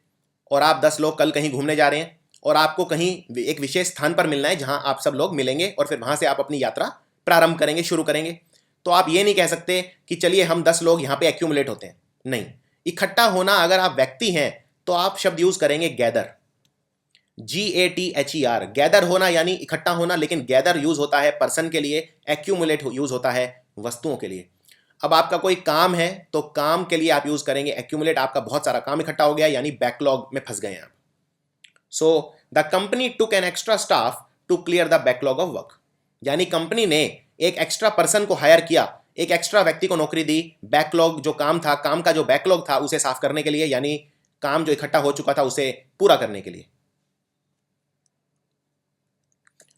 और आप 10 लोग कल कहीं घूमने जा रहे हैं और आपको कहीं एक विशेष स्थान पर मिलना है जहां आप सब लोग मिलेंगे और फिर वहां से आप अपनी यात्रा प्रारंभ करेंगे, शुरू करेंगे। तो आप ये नहीं कह सकते कि चलिए हम 10 लोग यहां पे एक्यूमुलेट होते हैं। नहीं, इकट्ठा होना अगर आप व्यक्ति हैं तो आप शब्द यूज करेंगे गैदर। GATHER, गैदर होना यानी इकट्ठा होना, लेकिन गैदर यूज होता है पर्सन के लिए, एक्यूमुलेट यूज होता है वस्तुओं के लिए। अब आपका कोई काम है तो काम के लिए आप यूज करेंगे एक्यूमुलेट। आपका बहुत सारा काम इकट्ठा हो गया यानी बैकलॉग में फंस गए हैं आप। So the company took an extra staff to clear the backlog of work, यानी कंपनी ने एक एक्स्ट्रा पर्सन को हायर किया, एक एक्स्ट्रा व्यक्ति को नौकरी दी, बैकलॉग जो काम था, काम का जो बैकलॉग था उसे साफ करने के लिए, यानी काम जो इकट्ठा हो चुका था उसे पूरा करने के लिए।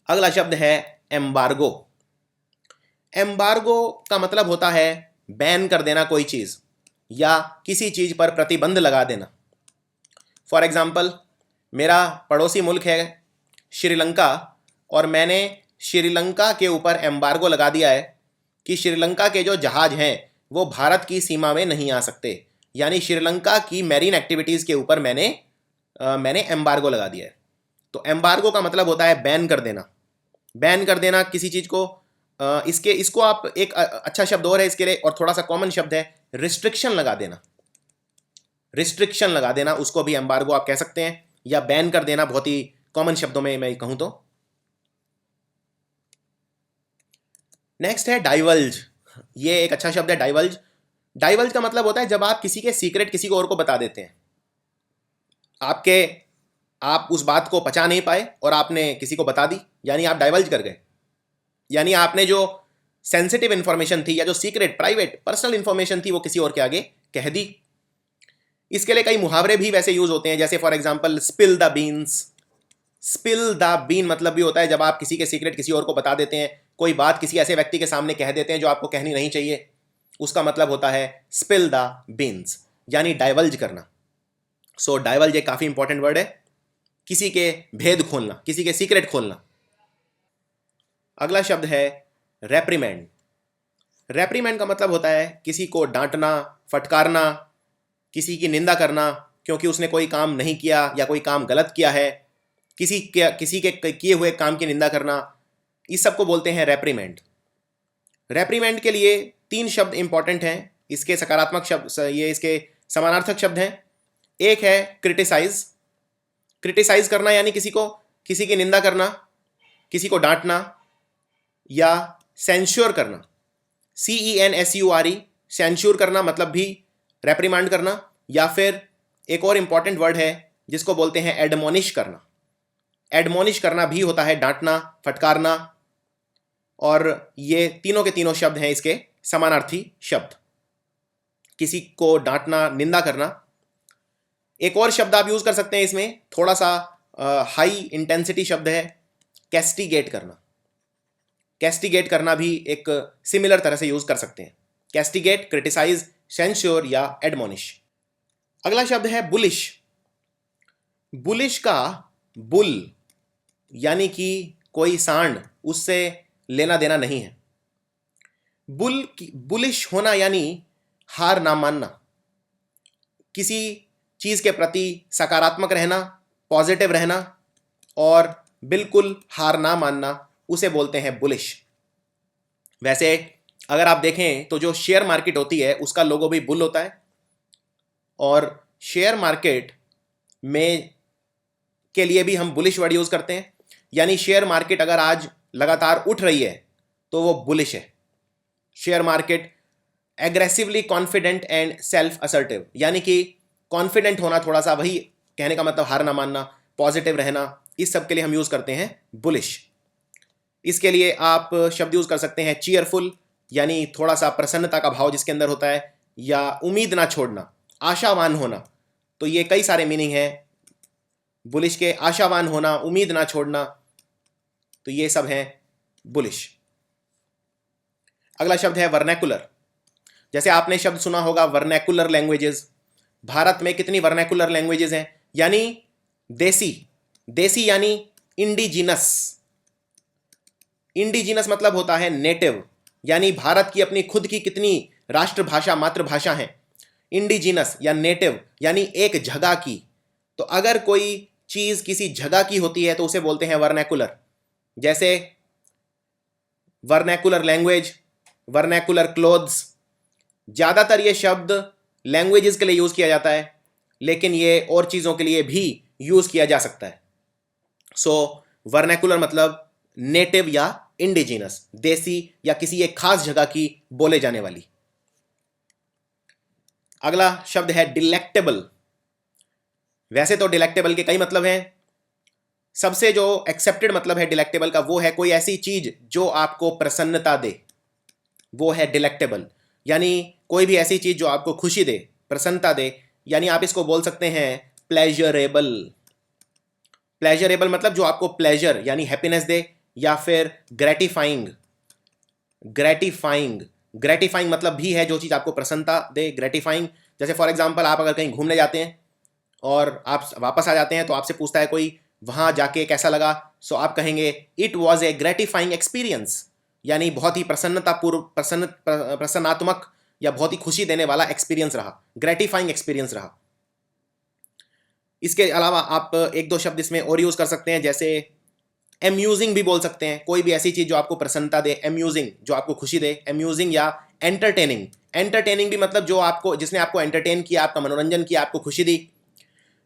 अगला शब्द है एम्बार्गो। एम्बार्गो का मतलब होता है बैन कर देना कोई चीज या किसी चीज पर प्रतिबंध लगा देना। फॉर एग्जाम्पल, मेरा पड़ोसी मुल्क है श्रीलंका और मैंने श्रीलंका के ऊपर एम्बार्गो लगा दिया है कि श्रीलंका के जो जहाज हैं वो भारत की सीमा में नहीं आ सकते, यानी श्रीलंका की मैरीन एक्टिविटीज के ऊपर मैंने एम्बार्गो लगा दिया है। तो एम्बार्गो का मतलब होता है बैन कर देना। बैन कर देना किसी चीज को। इसको आप एक अच्छा शब्द और है इसके लिए और थोड़ा सा कॉमन शब्द है रिस्ट्रिक्शन लगा देना। रिस्ट्रिक्शन लगा देना, उसको भी एम्बार्गो आप कह सकते हैं, या बैन कर देना बहुत ही कॉमन शब्दों में मैं कहूं तो। नेक्स्ट है डाइवल्ज। ये एक अच्छा शब्द है डाइवल्ज। डाइवल्ज का मतलब होता है जब आप किसी के सीक्रेट किसी को और को बता देते हैं। आप उस बात को पचा नहीं पाए और आपने किसी को बता दी, यानी आप डाइवल्ज कर गए। यानी आपने जो सेंसिटिव इंफॉर्मेशन थी या जो सीक्रेट प्राइवेट पर्सनल इंफॉर्मेशन थी वो किसी और के आगे कह दी। इसके लिए कई मुहावरे भी वैसे यूज होते हैं, जैसे for example spill the beans. Spill the bean मतलब भी होता है जब आप किसी के सीक्रेट किसी और को बता देते हैं, कोई बात किसी ऐसे व्यक्ति के सामने कह देते हैं जो आपको कहनी नहीं चाहिए, उसका मतलब होता है स्पिल द बीन्स, यानी डाइवल्ज करना। सो डाइवल्ज एक काफी इंपॉर्टेंट वर्ड है, किसी के भेद खोलना, किसी के सीक्रेट खोलना। अगला शब्द है रेप्रीमेंड। रेप्रीमेंड का मतलब होता है किसी को डांटना, फटकारना, किसी की निंदा करना क्योंकि उसने कोई काम नहीं किया या कोई काम गलत किया है, किसी के किए हुए काम की निंदा करना, इस सब को बोलते हैं रेप्रीमेंड। रेप्रीमेंड के लिए 3 शब्द इंपॉर्टेंट हैं, इसके सकारात्मक शब्द, ये इसके समानार्थक शब्द हैं। एक है क्रिटिसाइज। क्रिटिसाइज करना यानी किसी की निंदा करना, किसी को डांटना, या सेंश्योर करना, CENSURE, सेंश्योर करना मतलब भी रेप्रीमांड करना। या फिर एक और इंपॉर्टेंट वर्ड है जिसको बोलते हैं एडमोनिश करना। एडमोनिश करना भी होता है डांटना, फटकारना, और ये तीनों के तीनों शब्द हैं इसके समानार्थी शब्द। किसी को डांटना, निंदा करना। एक और शब्द आप यूज कर सकते हैं इसमें, थोड़ा सा हाई इंटेंसिटी शब्द है, कैस्टिगेट करना। कैस्टिगेट करना भी एक सिमिलर तरह से यूज कर सकते हैं। कैस्टिगेट, क्रिटिसाइज, सेंश्योर या एडमोनिश। अगला शब्द है बुलिश। बुलिश का बुल यानी कि कोई सांड, उससे लेना देना नहीं है। बुलिश होना यानी हार ना मानना, किसी चीज के प्रति सकारात्मक रहना, पॉजिटिव रहना और बिल्कुल हार ना मानना, उसे बोलते हैं बुलिश। वैसे अगर आप देखें तो जो शेयर मार्केट होती है उसका लोगो भी बुल होता है, और शेयर मार्केट में के लिए भी हम बुलिश वर्ड यूज करते हैं। यानी शेयर मार्केट अगर आज लगातार उठ रही है तो वो बुलिश है। Share market aggressively confident and self assertive, यानी कि कॉन्फिडेंट होना, थोड़ा सा वही कहने का मतलब हार ना मानना, पॉजिटिव रहना, इस सब के लिए हम यूज करते हैं बुलिश। इसके लिए आप शब्द यूज कर सकते हैं चीयरफुल, यानी थोड़ा सा प्रसन्नता का भाव जिसके अंदर होता है, या उम्मीद ना छोड़ना, आशावान होना। तो ये कई सारे मीनिंग हैं बुलिश के, आशावान होना, उम्मीद ना छोड़ना, तो ये सब हैं बुलिश। अगला शब्द है वर्नैकुलर। जैसे आपने शब्द सुना होगा वर्नैकुलर लैंग्वेजेस। भारत में कितनी वर्नैकुलर लैंग्वेजेस हैं? यानी देसी। देसी यानी इंडिजिनस। इंडिजिनस मतलब होता है नेटिव, यानी भारत की अपनी खुद की कितनी राष्ट्रभाषा, मातृभाषा हैं। इंडिजिनस या नेटिव यानी एक जगह की। तो अगर कोई चीज किसी जगह की होती है तो उसे बोलते हैं वर्नैकुलर। जैसे वर्नैकुलर लैंग्वेज, वर्नैकुलर क्लोथ्स। ज्यादातर ये शब्द लैंग्वेजेस के लिए यूज किया जाता है, लेकिन ये और चीजों के लिए भी यूज किया जा सकता है। सो वर्नैकुलर मतलब नेटिव या इंडिजिनस, देसी या किसी एक खास जगह की बोले जाने वाली। अगला शब्द है डिलेक्टेबल। वैसे तो डिलेक्टेबल के कई मतलब हैं। सबसे जो एक्सेप्टेड मतलब है डिलेक्टेबल का, वो है कोई ऐसी चीज जो आपको प्रसन्नता दे, वो है डिलेक्टेबल। यानी कोई भी ऐसी चीज जो आपको खुशी दे, प्रसन्नता दे, यानी आप इसको बोल सकते हैं प्लेजरेबल। प्लेजरेबल मतलब जो आपको प्लेजर यानी हैप्पीनेस दे, या फिर ग्रेटिफाइंग। ग्रेटिफाइंग, ग्रेटिफाइंग मतलब भी है जो चीज आपको प्रसन्नता दे, ग्रेटिफाइंग। जैसे फॉर एग्जांपल आप अगर कहीं घूमने जाते हैं और आप वापस आ जाते हैं तो आपसे पूछता है कोई वहां जाके कैसा लगा, सो आप कहेंगे it was a gratifying experience, यानी बहुत ही प्रसन्नात्मक या बहुत ही खुशी देने वाला एक्सपीरियंस रहा, ग्रेटिफाइंग एक्सपीरियंस रहा। इसके अलावा आप एक दो शब्द इसमें और यूज कर सकते हैं, जैसे एम्यूजिंग भी बोल सकते हैं। कोई भी ऐसी चीज जो आपको प्रसन्नता दे, एम्यूजिंग जो आपको खुशी दे, एम्यूजिंग। या एंटरटेनिंग। एंटरटेनिंग भी मतलब जो आपको, जिसने आपको एंटरटेन किया, आपका मनोरंजन किया, आपको खुशी दी।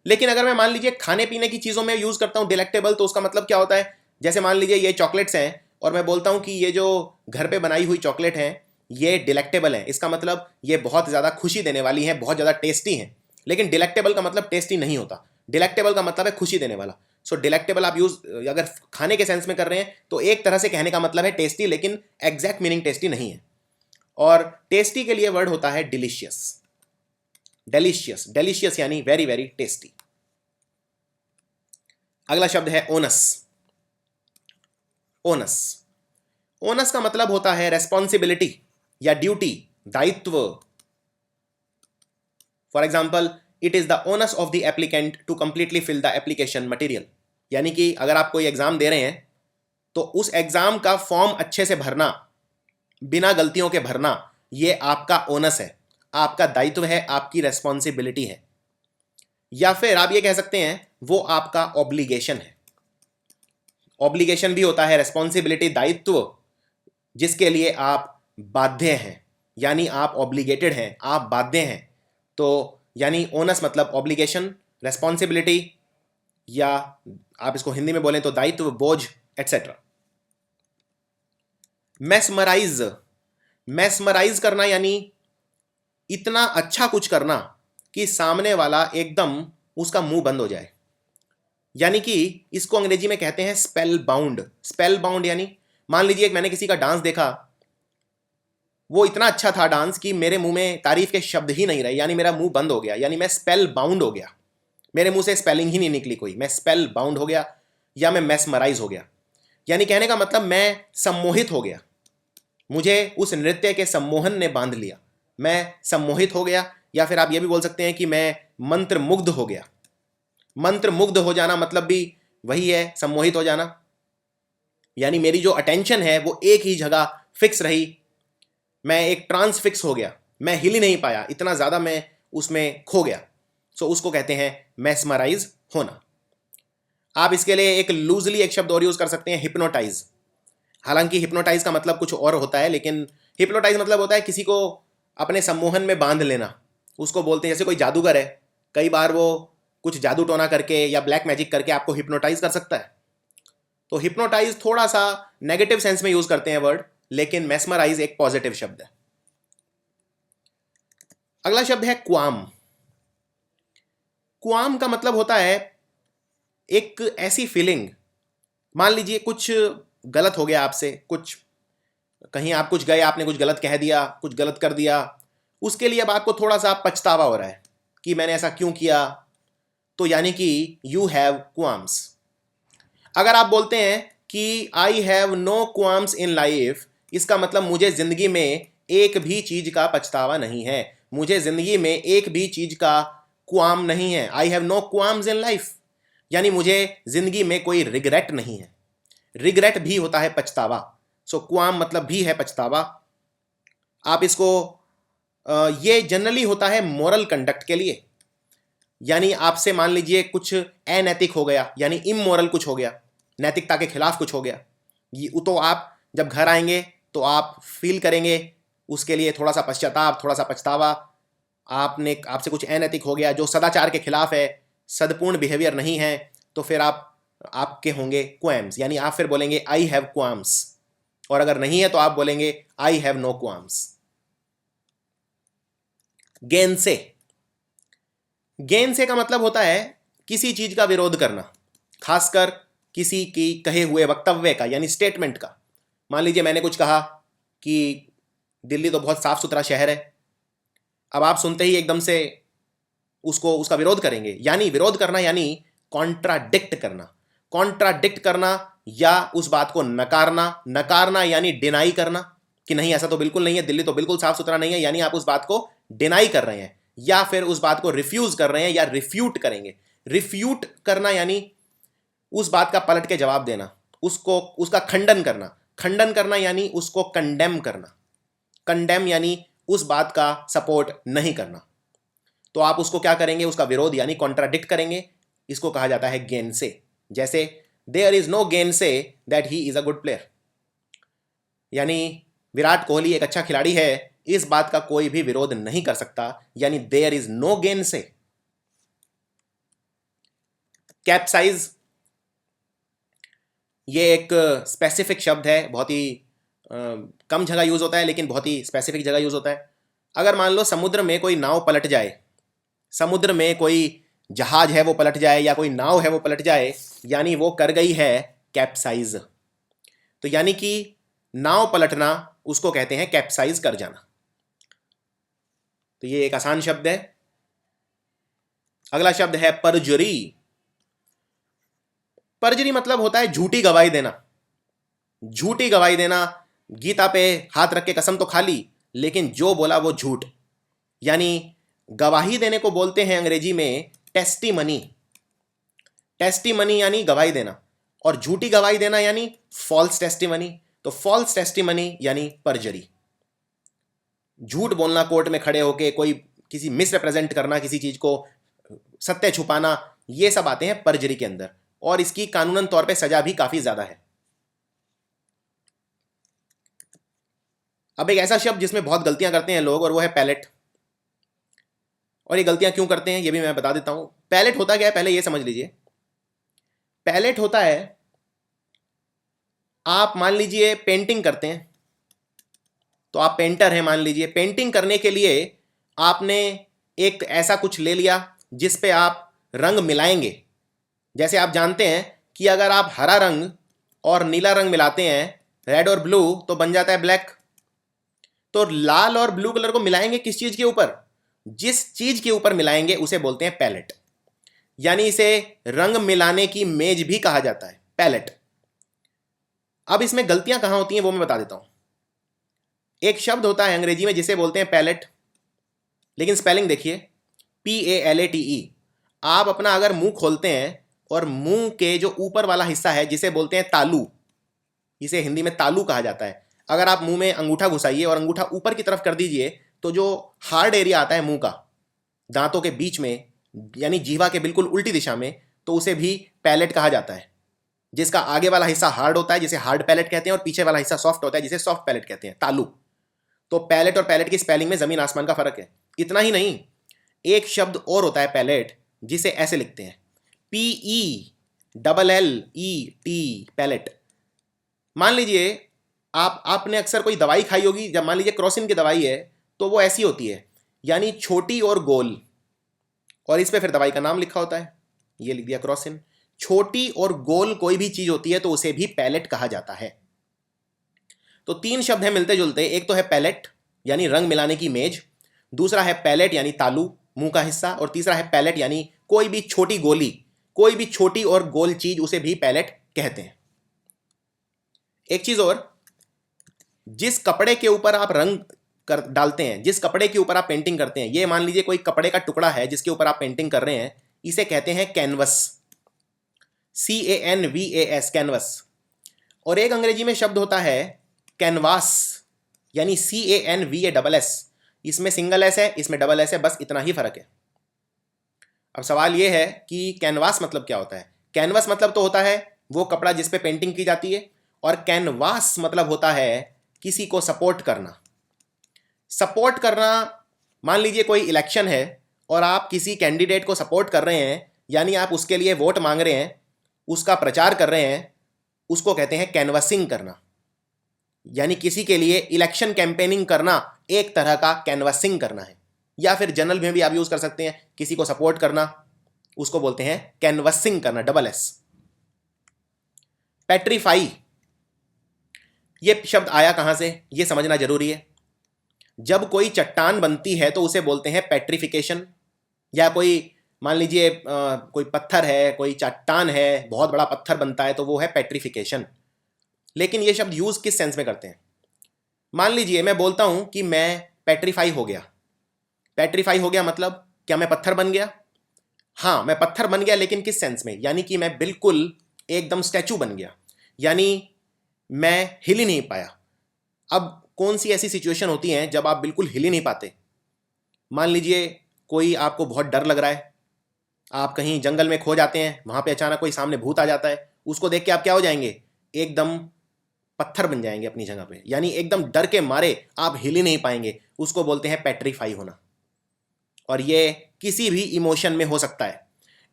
लेकिन अगर मैं मान लीजिए खाने पीने की चीजों में यूज करता हूं डिलेक्टेबल, तो उसका मतलब क्या होता है? जैसे मान लीजिए ये चॉकलेट्स हैं और मैं बोलता हूं कि ये जो घर पे बनाई हुई चॉकलेट हैं ये डिलेक्टेबल हैं, इसका मतलब ये बहुत ज्यादा खुशी देने वाली हैं, बहुत ज्यादा टेस्टी हैं। लेकिन डिलेक्टेबल का मतलब टेस्टी नहीं होता। डिलेक्टेबल का मतलब है खुशी देने वाला। सो डिलेक्टेबल आप यूज अगर खाने के सेंस में कर रहे हैं तो एक तरह से कहने का मतलब है टेस्टी, लेकिन एग्जैक्ट मीनिंग टेस्टी नहीं है। और टेस्टी के लिए वर्ड होता है डिलीशियस। डिलीशियस, डिलीशियस यानी वेरी वेरी टेस्टी। अगला शब्द है ओनस। ओनस, ओनस का मतलब होता है रेस्पॉन्सिबिलिटी या ड्यूटी, दायित्व। For example, it is the onus of the applicant to completely fill the application material. यानी कि अगर आप कोई एग्जाम दे रहे हैं तो उस एग्जाम का फॉर्म अच्छे से भरना, बिना गलतियों के भरना, ये आपका ओनस है, आपका दायित्व है, आपकी रेस्पॉन्सिबिलिटी है। या फिर आप ये कह सकते हैं वो आपका ऑब्लिगेशन है। ऑब्लिगेशन भी होता है रेस्पॉन्सिबिलिटी, दायित्व, जिसके लिए आप बाध्य हैं, यानी आप ऑब्लिगेटेड हैं, आप बाध्य हैं। तो यानी ओनस मतलब ऑब्लिगेशन, रेस्पॉन्सिबिलिटी, या आप इसको हिंदी में बोलें तो दायित्व, बोझ, एटसेट्रा। मेस्मराइज, मेस्मराइज करना यानी इतना अच्छा कुछ करना कि सामने वाला एकदम उसका मुंह बंद हो जाए। यानी कि इसको अंग्रेजी में कहते हैं स्पेल बाउंड। स्पेल बाउंड यानी मान लीजिए मैंने किसी का डांस देखा, वो इतना अच्छा था डांस कि मेरे मुंह में तारीफ के शब्द ही नहीं रहे, यानी मेरा मुंह बंद हो गया, यानी मैं स्पेल बाउंड हो गया, मेरे मुंह से स्पेलिंग ही नहीं निकली कोई, मैं स्पेल बाउंड हो गया, या मैं मेस्मराइज हो गया। यानी कहने का मतलब मैं सम्मोहित हो गया, मुझे उस नृत्य के सम्मोहन ने बांध लिया, मैं सम्मोहित हो गया। या फिर आप ये भी बोल सकते हैं कि मैं मंत्रमुग्ध हो गया। मंत्रमुग्ध हो जाना मतलब भी वही है, सम्मोहित हो जाना। यानी मेरी जो अटेंशन है वो एक ही जगह फिक्स रही, मैं एक ट्रांस फिक्स हो गया, मैं हिल ही नहीं पाया, इतना ज्यादा मैं उसमें खो गया। सो उसको कहते हैं मेस्मराइज होना। आप इसके लिए एक लूजली एक शब्द और यूज कर सकते हैं, हिप्नोटाइज। हालांकि हिप्नोटाइज का मतलब कुछ और होता है, लेकिन हिप्नोटाइज मतलब होता है किसी को अपने सम्मोहन में बांध लेना। उसको बोलते हैं, जैसे कोई जादूगर है, कई बार वो कुछ जादू टोना करके या ब्लैक मैजिक करके आपको हिप्नोटाइज कर सकता है। तो हिप्नोटाइज थोड़ा सा नेगेटिव सेंस में यूज करते हैं वर्ड, लेकिन मेस्मराइज एक पॉजिटिव शब्द है। अगला शब्द है क्वाम। क्वाम का मतलब होता है एक ऐसी फीलिंग, मान लीजिए कुछ गलत हो गया आपसे, कुछ कहीं आप कुछ गए, आपने कुछ गलत कह दिया, कुछ गलत कर दिया, उसके लिए अब आपको थोड़ा सा पछतावा हो रहा है कि मैंने ऐसा क्यों किया। तो यानी कि यू हैव क्वाम्स। अगर आप बोलते हैं कि I have no qualms in life, इसका मतलब मुझे जिंदगी में एक भी चीज का पछतावा नहीं है, मुझे जिंदगी में एक भी चीज का क्वाम नहीं है। I have no qualms in life यानी मुझे जिंदगी में कोई रिग्रेट नहीं है। रिग्रेट भी होता है पछतावा, सो क्वाम मतलब भी है पछतावा। आप इसको ये जनरली होता है मॉरल कंडक्ट के लिए, यानी आपसे मान लीजिए कुछ अनैतिक हो गया, यानी इमोरल कुछ हो गया, नैतिकता के खिलाफ कुछ हो गया, ये तो आप जब घर आएंगे तो आप फील करेंगे उसके लिए थोड़ा सा पश्चाताप, थोड़ा सा पछतावा। आपने आपसे कुछ अनैतिक हो गया जो सदाचार के खिलाफ है, सदपूर्ण बिहेवियर नहीं है, तो फिर आपके होंगे क्वाम्स, यानी आप फिर बोलेंगे आई हैव क्वाम्स। और अगर नहीं है तो आप बोलेंगे आई हैव नो क्वाम्स। गेंसे। गेंसे का मतलब होता है किसी चीज का विरोध करना, खासकर किसी की कहे हुए वक्तव्य का, यानी स्टेटमेंट का। मान लीजिए मैंने कुछ कहा कि दिल्ली तो बहुत साफ सुथरा शहर है, अब आप सुनते ही एकदम से उसका विरोध करेंगे, यानी विरोध करना यानी कॉन्ट्राडिक्ट करना। कॉन्ट्राडिक्ट करना या उस बात को नकारना, नकारना यानी डिनाई करना कि नहीं ऐसा तो बिल्कुल नहीं है, दिल्ली तो बिल्कुल साफ सुथरा नहीं है, यानी आप उस बात को डिनाई कर रहे हैं, या फिर उस बात को रिफ्यूज कर रहे हैं या रिफ्यूट करेंगे। रिफ्यूट करना यानी उस बात का पलट के जवाब देना, उसको उसका खंडन करना। खंडन करना यानी उसको कंडेम करना। कंडेम यानी उस बात का सपोर्ट नहीं करना। तो आप उसको क्या करेंगे, उसका विरोध यानी कॉन्ट्राडिक्ट करेंगे। इसको कहा जाता है गेनसे। जैसे there is no gainsay that he is a good player, यानी विराट कोहली एक अच्छा खिलाड़ी है, इस बात का कोई भी विरोध नहीं कर सकता, यानी देयर इज नो गेनसे। कैप्साइज, ये एक स्पेसिफिक शब्द है, बहुत ही कम जगह यूज होता है, लेकिन बहुत ही स्पेसिफिक जगह यूज होता है। अगर मान लो समुद्र में कोई नाव पलट जाए, समुद्र में कोई जहाज है वो पलट जाए या कोई नाव है वो पलट जाए, यानी वो कर गई है कैप्साइज। तो यानी कि नाव पलटना उसको कहते हैं कैप्साइज कर जाना। तो ये एक आसान शब्द है। अगला शब्द है परजुरी। परजुरी मतलब होता है झूठी गवाही देना। झूठी गवाही देना, गीता पे हाथ रख के कसम तो खा ली, लेकिन जो बोला वो झूठ। यानी गवाही देने को बोलते हैं अंग्रेजी में टेस्टिमनी। टेस्टिमनी यानी गवाही देना, और झूठी गवाही देना यानी फॉल्स टेस्टिमनी। तो फॉल्स टेस्टिमनी यानी परजरी। झूठ बोलना, कोर्ट में खड़े होके कोई किसी मिस रिप्रेजेंट करना, किसी चीज को सत्य छुपाना, ये सब आते हैं परजरी के अंदर, और इसकी कानूनन तौर पे सजा भी काफी ज्यादा है। अब एक ऐसा शब्द जिसमें बहुत गलतियां करते हैं लोग, और वो है पैलेट। और ये गलतियां क्यों करते हैं ये भी मैं बता देता हूं। पैलेट होता क्या है, पहले ये समझ लीजिए। पैलेट होता है, आप मान लीजिए पेंटिंग करते हैं, तो आप पेंटर हैं मान लीजिए, पेंटिंग करने के लिए आपने एक ऐसा कुछ ले लिया जिस पे आप रंग मिलाएंगे। जैसे आप जानते हैं कि अगर आप हरा रंग और नीला रंग मिलाते हैं, रेड और ब्लू, तो बन जाता है ब्लैक। तो लाल और ब्लू कलर को मिलाएंगे किस चीज के ऊपर, जिस चीज के ऊपर मिलाएंगे उसे बोलते हैं पैलेट। यानी इसे रंग मिलाने की मेज भी कहा जाता है, पैलेट। अब इसमें गलतियां कहां होती हैं वो मैं बता देता हूं। एक शब्द होता है अंग्रेजी में जिसे बोलते हैं पैलेट, लेकिन स्पेलिंग देखिए, PALATE। आप अपना अगर मुंह खोलते हैं और मुंह के जो ऊपर वाला हिस्सा है जिसे बोलते हैं तालू, इसे हिंदी में तालू कहा जाता है। अगर आप मुंह में अंगूठा घुसाइए और अंगूठा ऊपर की तरफ कर दीजिए, तो जो हार्ड एरिया आता है मुंह का, दांतों के बीच में, यानी जीवा के बिल्कुल उल्टी दिशा में, तो उसे भी पैलेट कहा जाता है। जिसका आगे वाला हिस्सा हार्ड होता है जिसे हार्ड पैलेट कहते हैं और पीछे वाला हिस्सा सॉफ्ट होता है जिसे सॉफ्ट पैलेट कहते हैं, तालु। तो पैलेट और पैलेट की स्पेलिंग में जमीन आसमान का फर्क है। इतना ही नहीं, एक शब्द और होता है पैलेट, जिसे ऐसे लिखते हैं PELLET, पैलेट। मान लीजिए आपने अक्सर कोई दवाई खाई होगी, जब मान लीजिए क्रोसिन की दवाई है तो वो ऐसी होती है, यानी छोटी और गोल, और इस पे फिर दवाई का नाम लिखा होता है, ये लिख दिया क्रोसिन। छोटी और गोल कोई भी चीज होती है तो उसे भी पैलेट कहा जाता है। तो 3 शब्द हैं मिलते जुलते, एक तो है पैलेट यानी रंग मिलाने की मेज, दूसरा है पैलेट यानी तालू मुंह का हिस्सा, और तीसरा है पैलेट यानी कोई भी छोटी गोली, कोई भी छोटी और गोल चीज उसे भी पैलेट कहते हैं। एक चीज और, जिस कपड़े के ऊपर आप रंग कर डालते हैं, जिस कपड़े के ऊपर आप पेंटिंग करते हैं, ये मान लीजिए कोई कपड़े का टुकड़ा है जिसके ऊपर आप पेंटिंग कर रहे हैं, इसे कहते हैं कैनवस, CANVAS, कैनवस। और एक अंग्रेजी में शब्द होता है कैनवास, यानी CANVASS, इसमें सिंगल एस है, इसमें डबल एस है, बस इतना ही फर्क है। अब सवाल यह है कि कैनवास मतलब क्या होता है। कैनवस मतलब तो होता है वो कपड़ा जिस पे पेंटिंग की जाती है, और कैनवास मतलब होता है किसी को सपोर्ट करना। सपोर्ट करना, मान लीजिए कोई इलेक्शन है और आप किसी कैंडिडेट को सपोर्ट कर रहे हैं, यानी आप उसके लिए वोट मांग रहे हैं, उसका प्रचार कर रहे हैं, उसको कहते हैं कैनवसिंग करना। यानी किसी के लिए इलेक्शन कैंपेनिंग करना एक तरह का कैनवसिंग करना है, या फिर जनरल में भी आप यूज कर सकते हैं, किसी को सपोर्ट करना, उसको बोलते हैं कैनवसिंग करना, डबल एस। पेट्रीफाई, ये शब्द आया कहां से, ये समझना जरूरी है। जब कोई चट्टान बनती है तो उसे बोलते हैं पेट्रिफिकेशन, या कोई मान लीजिए कोई पत्थर है, कोई चट्टान है, बहुत बड़ा पत्थर बनता है तो वो है पेट्रिफिकेशन। लेकिन ये शब्द यूज किस सेंस में करते हैं। मान लीजिए मैं बोलता हूं कि मैं पेट्रीफाई हो गया। पेट्रीफाई हो गया मतलब क्या मैं पत्थर बन गया? हाँ, मैं पत्थर बन गया, लेकिन किस सेंस में, यानी कि मैं बिल्कुल एकदम स्टैचू बन गया, यानी मैं हिल ही नहीं पाया। अब कौन सी ऐसी सिचुएशन होती हैं जब आप बिल्कुल हिल ही नहीं पाते। मान लीजिए कोई आपको बहुत डर लग रहा है, आप कहीं जंगल में खो जाते हैं, वहां पे अचानक कोई सामने भूत आ जाता है, उसको देख के आप क्या हो जाएंगे, एकदम पत्थर बन जाएंगे अपनी जगह पे, यानी एकदम डर के मारे आप हिल ही नहीं पाएंगे, उसको बोलते हैं पेट्रीफाई होना। और ये किसी भी इमोशन में हो सकता है।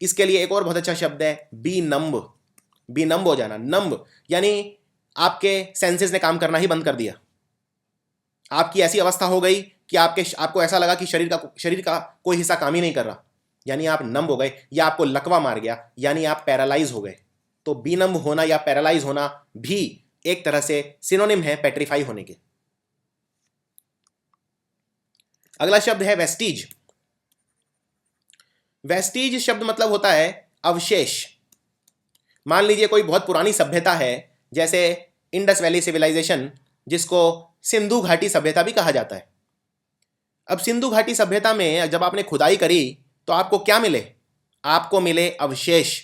इसके लिए एक और बहुत अच्छा शब्द है बी नंब, बी नंब हो जाना। नंब यानी आपके सेंसेस ने काम करना ही बंद कर दिया, आपकी ऐसी अवस्था हो गई कि आपको ऐसा लगा कि शरीर का कोई हिस्सा काम ही नहीं कर रहा, यानी आप नंब हो गए, या आपको लकवा मार गया, यानी आप पैरालाइज हो गए। तो बी नंब होना या पैरालाइज होना भी एक तरह से सिनोनिम है पेट्रीफाई होने के। अगला शब्द है वेस्टीज। वेस्टीज शब्द मतलब होता है अवशेष। मान लीजिए कोई बहुत पुरानी सभ्यता है, जैसे इंडस वैली सिविलाइजेशन, जिसको सिंधु घाटी सभ्यता भी कहा जाता है। अब सिंधु घाटी सभ्यता में जब आपने खुदाई करी तो आपको क्या मिले, आपको मिले अवशेष,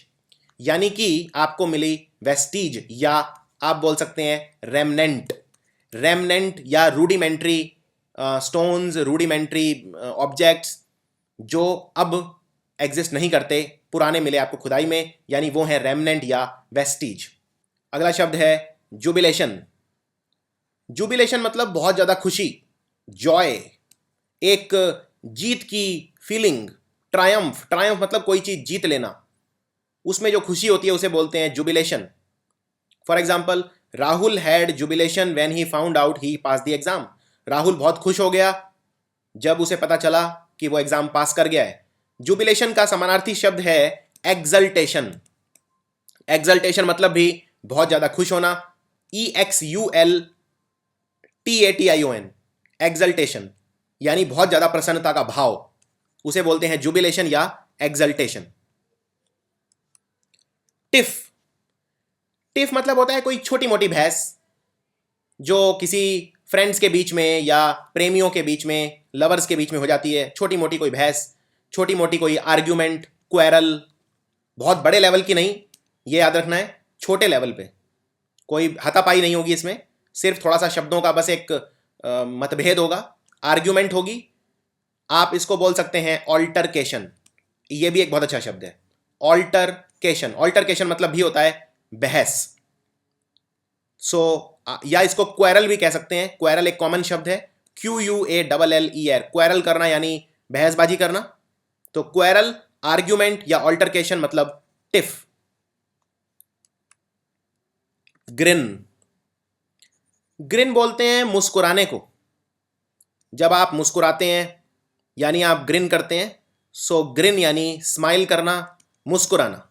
यानी कि आपको मिली वेस्टीज, या आप बोल सकते हैं रेमनेंट। रेमनेंट या रूडिमेंट्री स्टोन्स, रूडिमेंट्री ऑब्जेक्ट्स जो अब एग्जिस्ट नहीं करते, पुराने मिले आपको खुदाई में, यानी वो है रेमनेंट या वेस्टीज। अगला शब्द है जुबिलेशन। जुबिलेशन मतलब बहुत ज़्यादा खुशी, जॉय, एक जीत की फीलिंग, ट्रायम्फ। ट्रायम्फ मतलब कोई चीज़ जीत लेना, उसमें जो खुशी होती है उसे बोलते हैं jubilation. For example, Rahul had jubilation when he found out he pass the exam. Rahul बहुत खुश हो गया जब उसे पता चला कि वो एग्जाम पास कर गया है। जुबिलेशन का समानार्थी शब्द है एक्सल्टेशन। एक्सल्टेशन मतलब भी बहुत ज्यादा खुश होना, EXULTATION, एक्सल्टेशन, यानी बहुत ज्यादा प्रसन्नता का भाव, उसे बोलते हैं जुबिलेशन या एक्सल्टेशन। टिफ। टिफ मतलब होता है कोई छोटी मोटी बहस जो किसी फ्रेंड्स के बीच में या प्रेमियों के बीच में, लवर्स के बीच में हो जाती है। छोटी मोटी कोई बहस, छोटी मोटी कोई आर्ग्यूमेंट, क्वेरल, बहुत बड़े लेवल की नहीं, ये याद रखना है, छोटे लेवल पे कोई हाथापाई नहीं होगी इसमें, सिर्फ थोड़ा सा शब्दों का बस एक मतभेद होगा, आर्ग्यूमेंट होगी। आप इसको बोल सकते हैं ऑल्टरकेशन, ये भी एक बहुत अच्छा शब्द है, ऑल्टरकेशन। ऑल्टरकेशन मतलब भी होता है बहस। सो या इसको क्वेरल भी कह सकते हैं। क्वेरल एक कॉमन शब्द है, QUALLER, क्वेरल करना यानी बहसबाजी करना। तो क्वेरल आर्ग्यूमेंट या ऑल्टरकेशन मतलब टिफ। ग्रिन, ग्रिन बोलते हैं मुस्कुराने को। जब आप मुस्कुराते हैं यानी आप ग्रिन करते हैं। सो ग्रिन यानी स्माइल करना, मुस्कुराना।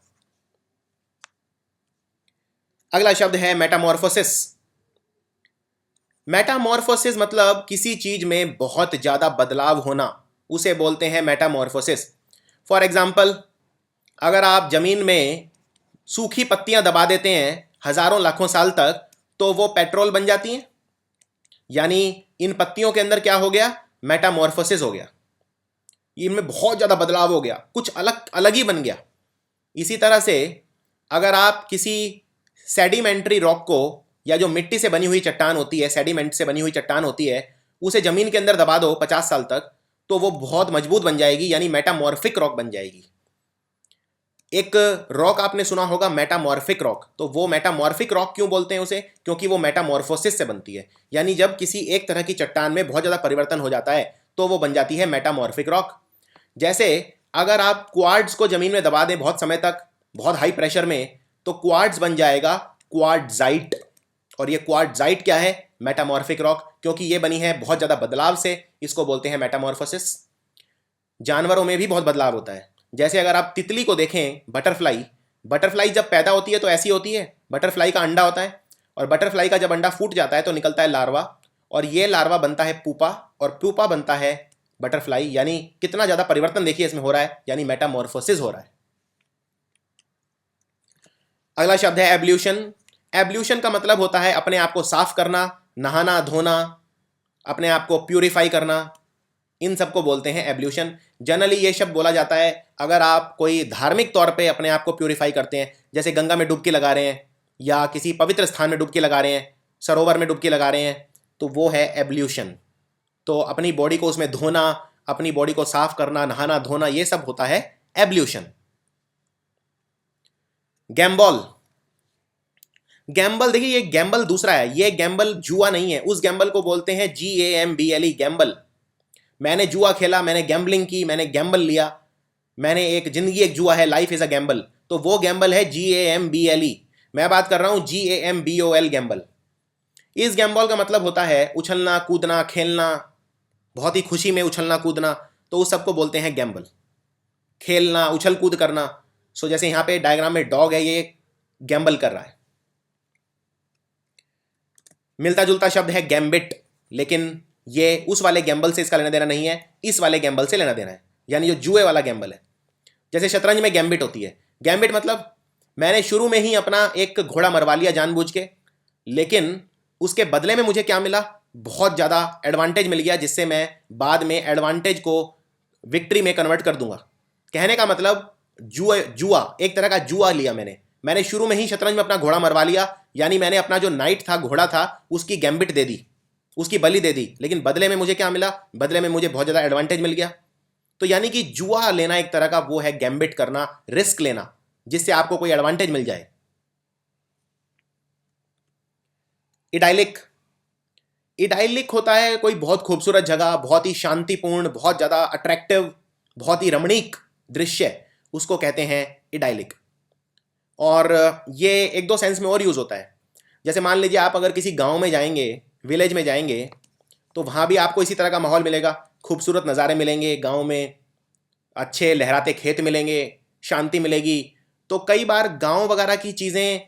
अगला शब्द है मेटामॉर्फोसिस। मेटामॉर्फोसिस मतलब किसी चीज में बहुत ज्यादा बदलाव होना, उसे बोलते हैं मेटामॉर्फोसिस। फॉर एग्जाम्पल, अगर आप जमीन में सूखी पत्तियां दबा देते हैं हजारों लाखों साल तक, तो वो पेट्रोल बन जाती हैं। यानी इन पत्तियों के अंदर क्या हो गया? मेटामॉर्फोसिस हो गया। इनमें बहुत ज्यादा बदलाव हो गया, कुछ अलग अलग ही बन गया। इसी तरह से अगर आप किसी सेडिमेंट्री रॉक को, या जो मिट्टी से बनी हुई चट्टान होती है, सेडिमेंट से बनी हुई चट्टान होती है, उसे जमीन के अंदर दबा दो 50 साल तक, तो वो बहुत मजबूत बन जाएगी, यानी मेटामॉर्फिक रॉक बन जाएगी। एक रॉक आपने सुना होगा मेटामॉर्फिक रॉक। तो वो मेटामॉर्फिक रॉक क्यों बोलते हैं उसे? क्योंकि वो मेटामॉर्फोसिस से बनती है। यानी जब किसी एक तरह की चट्टान में बहुत ज़्यादा परिवर्तन हो जाता है तो वो बन जाती है मेटामॉर्फिक रॉक। जैसे अगर आप क्वार्ट्ज को जमीन में दबा दें बहुत समय तक, बहुत हाई प्रेशर में, तो क्वार्ट्ज बन जाएगा क्वार्ट्जाइट। और ये क्वार्ट्जाइट क्या है? मेटामॉर्फिक रॉक, क्योंकि ये बनी है बहुत ज़्यादा बदलाव से। इसको बोलते हैं मेटामॉर्फोसिस। जानवरों में भी बहुत बदलाव होता है। जैसे अगर आप तितली को देखें, बटरफ्लाई, बटरफ्लाई जब पैदा होती है तो ऐसी होती है, बटरफ्लाई का अंडा होता है, और बटरफ्लाई का जब अंडा फूट जाता है तो निकलता है लार्वा, और ये लार्वा बनता है पूपा, और पूपा बनता है बटरफ्लाई। यानी कितना ज़्यादा परिवर्तन देखिए इसमें हो रहा है, यानी मेटामॉर्फोसिस हो रहा है। अगला शब्द है एवोल्यूशन। एवोल्यूशन का मतलब होता है अपने आप को साफ करना, नहाना धोना, अपने आप को प्यूरिफाई करना, इन सबको बोलते हैं एवोल्यूशन। जनरली ये शब्द बोला जाता है अगर आप कोई धार्मिक तौर पे अपने आप को प्यूरिफाई करते हैं, जैसे गंगा में डुबकी लगा रहे हैं, या किसी पवित्र स्थान में डुबकी लगा रहे हैं, सरोवर में डुबकी लगा रहे हैं, तो वो है एवोल्यूशन। तो अपनी बॉडी को उसमें धोना, अपनी बॉडी को साफ करना, नहाना धोना, ये सब होता है एवोल्यूशन। गैम्बॉल, गैम्बल देखिए, ये गैम्बल दूसरा है, ये गैम्बल जुआ नहीं है। उस गैम्बल को बोलते हैं GAMBLE, गैम्बल। मैंने जुआ खेला, मैंने गैम्बलिंग की, मैंने गैम्बल लिया, मैंने एक जिंदगी एक जुआ है, लाइफ इज अ गैम्बल, तो वो गैम्बल है GAMBLE। मैं बात कर रहा हूं GAMBOL, गैम्बल। इस गैम्बल का मतलब होता है उछलना कूदना खेलना, बहुत ही खुशी में उछलना कूदना, तो उस सबको बोलते हैं गैम्बल। खेलना, उछल कूद करना। सो जैसे यहां पे डायग्राम में डॉग है, ये गैम्बल कर रहा है। मिलता जुलता शब्द है गैम्बिट, लेकिन ये उस वाले गैम्बल से इसका लेना देना नहीं है, इस वाले गैम्बल से लेना देना है, यानी जो जुए वाला गैम्बल है। जैसे शतरंज में गैम्बिट होती है। गैम्बिट मतलब मैंने शुरू में ही अपना एक घोड़ा मरवा लिया जानबूझ के, लेकिन उसके बदले में मुझे क्या मिला? बहुत ज़्यादा एडवांटेज मिल गया, जिससे मैं बाद में एडवांटेज को विक्ट्री में कन्वर्ट कर दूंगा। कहने का मतलब जुआ, जुआ एक तरह का जुआ लिया मैंने शुरू में ही शतरंज में अपना घोड़ा मरवा लिया, यानी मैंने अपना जो नाइट था, घोड़ा था, उसकी गैम्बिट दे दी, उसकी बलि दे दी, लेकिन बदले में मुझे क्या मिला? बदले में मुझे बहुत ज़्यादा एडवांटेज मिल गया। तो यानी कि जुआ लेना एक तरह का वो है गैम्बिट करना, रिस्क लेना, जिससे आपको कोई एडवांटेज मिल जाए। इडाइलिक, इडाइलिक होता है कोई बहुत खूबसूरत जगह, बहुत ही शांतिपूर्ण, बहुत ज़्यादा अट्रैक्टिव, बहुत ही रमणीक दृश्य, उसको कहते हैं इडाइलिक। और ये एक दो सेंस में और यूज़ होता है। जैसे मान लीजिए आप अगर किसी गांव में जाएंगे, विलेज में जाएंगे, तो वहाँ भी आपको इसी तरह का माहौल मिलेगा, खूबसूरत नज़ारे मिलेंगे, गांव में अच्छे लहराते खेत मिलेंगे, शांति मिलेगी। तो कई बार गांव वगैरह की चीज़ें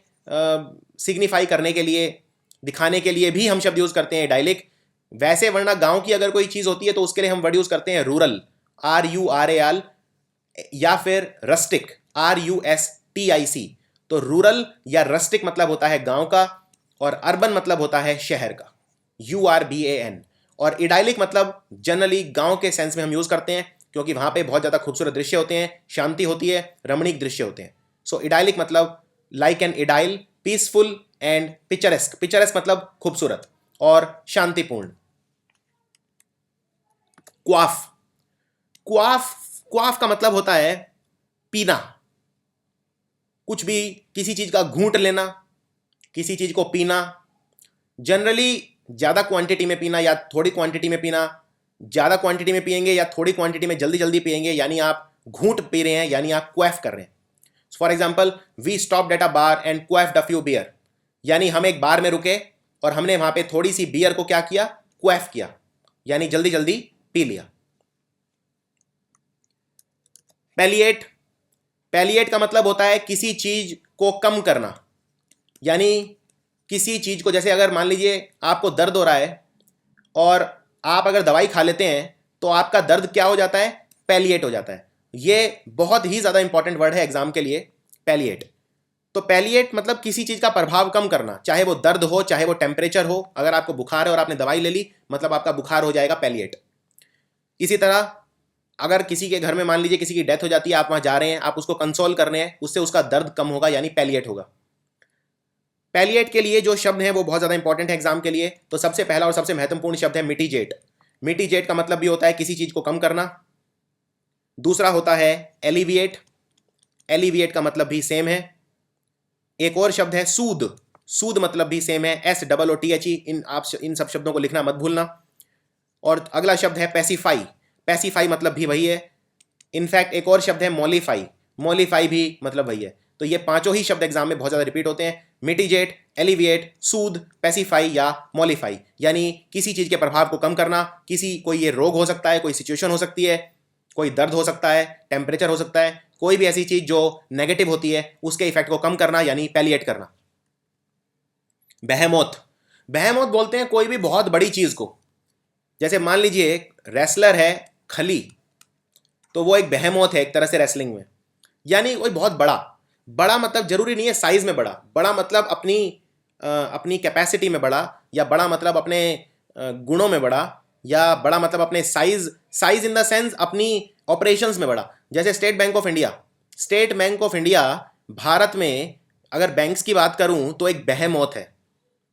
सिग्निफाई करने के लिए, दिखाने के लिए भी हम शब्द यूज़ करते हैं डायलिक। वैसे वरना गांव की अगर कोई चीज़ होती है तो उसके लिए हम वर्ड यूज़ करते हैं रूरल, RURAL, या फिर रस्टिक, RUSTIC। तो रूरल या रस्टिक मतलब होता है गांव का, और अर्बन मतलब होता है शहर का, URBAN। और इडाइलिक मतलब जनरली गांव के सेंस में हम यूज़ करते हैं, क्योंकि वहाँ पे बहुत ज़्यादा खूबसूरत दृश्य होते हैं, शांति होती है, रमणीक दृश्य होते हैं। सो इडाइलिक मतलब like an idyll, peaceful and picturesque. Picturesque मतलब खूबसूरत और शांतिपूर्ण। क्वाफ, क्वाफ, क्वाफ का मतलब होता है पीना। कुछ भी, किसी चीज़ का घूंट लेना, किसी चीज़ को पीना, जनरली ज़्यादा क्वांटिटी में पीना या थोड़ी क्वांटिटी में पीना, ज़्यादा क्वांटिटी में पिएंगे या थोड़ी क्वांटिटी में जल्दी जल्दी पिएंगे, यानी आप घूंट पी रहे हैं, यानी आप क्वैफ कर रहे हैं। For example, we stopped at a bar and quaffed a few beer, यानी हम एक बार में रुके और हमने वहां पे थोड़ी सी बियर को क्या किया, क्वैफ किया, यानी जल्दी जल्दी पी लिया। पैलिएट, पैलिएट का मतलब होता है किसी चीज को कम करना, यानी किसी चीज को, जैसे अगर मान लीजिए आपको दर्द हो रहा है और आप अगर दवाई खा लेते हैं तो आपका दर्द क्या हो जाता है, पैलिएट हो जाता है। ये बहुत ही ज्यादा इंपॉर्टेंट वर्ड है एग्जाम के लिए, पैलिएट। तो पैलिएट मतलब किसी चीज का प्रभाव कम करना, चाहे वो दर्द हो, चाहे वो टेम्परेचर हो। अगर आपको बुखार है और आपने दवाई ले ली, मतलब आपका बुखार हो जाएगा, पैलिएट। इसी तरह अगर किसी के घर में मान लीजिए किसी की डेथ हो जाती है, आप वहां जा रहे हैं, आप उसको कंसोल कर रहे हैं, उससे उसका दर्द कम होगा, यानी पैलिएट होगा। पैलिएट के लिए जो शब्द हैं वो बहुत ज़्यादा इंपॉर्टेंट है एग्जाम के लिए। तो सबसे पहला और सबसे महत्वपूर्ण शब्द है मिटिजेट। मिटिजेट का मतलब भी होता है किसी चीज़ को कम करना। दूसरा होता है एलिविएट, एलिविएट का मतलब भी सेम है। एक और शब्द है सूद, सूद मतलब भी सेम है, SOOTHE। इन सब शब्दों को लिखना मत भूलना। और अगला शब्द है पैसिफाई, पैसिफाई मतलब भी वही है। इनफैक्ट एक और शब्द है मॉलिफाई, मॉलिफाई भी मतलब वही है। तो ये पांचों ही शब्द एग्जाम में बहुत ज़्यादा रिपीट होते हैं, मिटिजेट, एलिविएट, सूद, पैसिफाई या मॉलिफाई, यानी किसी चीज़ के प्रभाव को कम करना। किसी, कोई ये रोग हो सकता है, कोई सिचुएशन हो सकती है, कोई दर्द हो सकता है, टेम्परेचर हो सकता है, कोई भी ऐसी चीज़ जो नेगेटिव होती है उसके इफेक्ट को कम करना, यानी पैलिएट करना। बेहेमोथ, बेहेमोथ बोलते हैं कोई भी बहुत बड़ी चीज़ को। जैसे मान लीजिए एक रेसलर है खली, तो वो एक बेहेमोथ है एक तरह से रेसलिंग में, यानी कोई बहुत बड़ा। बड़ा मतलब जरूरी नहीं है साइज में बड़ा, बड़ा मतलब अपनी कैपेसिटी में बड़ा, या बड़ा मतलब अपने गुणों में बड़ा, या बड़ा मतलब अपने size, size in the sense अपनी ऑपरेशंस में बड़ा। जैसे state bank of India, state bank of India Bharat में अगर बैंक्स की बात करूं तो एक बेहेमोथ है।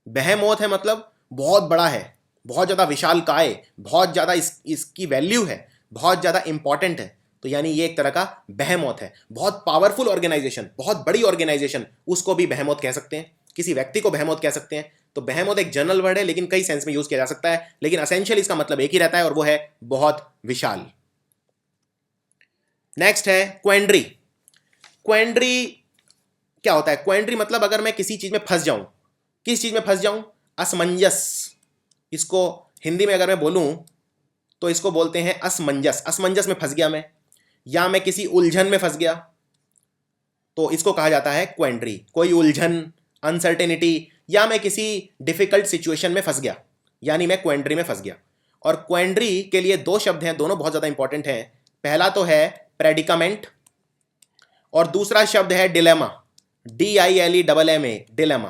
बेहेमोथ है मतलब बहुत बड़ा है, बहुत ज़्यादा विशालकाय, बहुत ज़्यादा इसकी वैल्यू है, बहुत ज़्यादा इंपॉर्टेंट है। तो यानी ये एक तरह का बेहेमोथ है, बहुत पावरफुल ऑर्गेनाइजेशन, बहुत बड़ी ऑर्गेनाइजेशन, उसको भी बेहेमोथ कह सकते हैं। किसी व्यक्ति को बेहेमोथ कह सकते हैं। तो बेहेमोथ एक जनरल वर्ड है, लेकिन कई सेंस में यूज किया जा सकता है, लेकिन असेंशियली इसका मतलब एक ही रहता है और वो है बहुत विशाल। नेक्स्ट है क्वेंड्री। क्वेंड्री क्या होता है? क्वेंड्री मतलब अगर मैं किसी चीज में फंस जाऊं, किस चीज में फंस जाऊं, असमंजस। इसको हिंदी में अगर मैं बोलूं तो इसको बोलते हैं असमंजस। असमंजस में फंस गया मैं, या मैं किसी उलझन में फंस गया, तो इसको कहा जाता है क्वेंड्री। कोई उलझन, अनसर्टेनिटी, या मैं किसी डिफिकल्ट सिचुएशन में फंस गया, यानी मैं क्वेंड्री में फंस गया। और क्वेंड्री के लिए दो शब्द हैं, दोनों बहुत ज़्यादा इंपॉर्टेंट हैं। पहला तो है प्रेडिकामेंट और दूसरा शब्द है डिलेमा, DILEMMA, डिलेमा।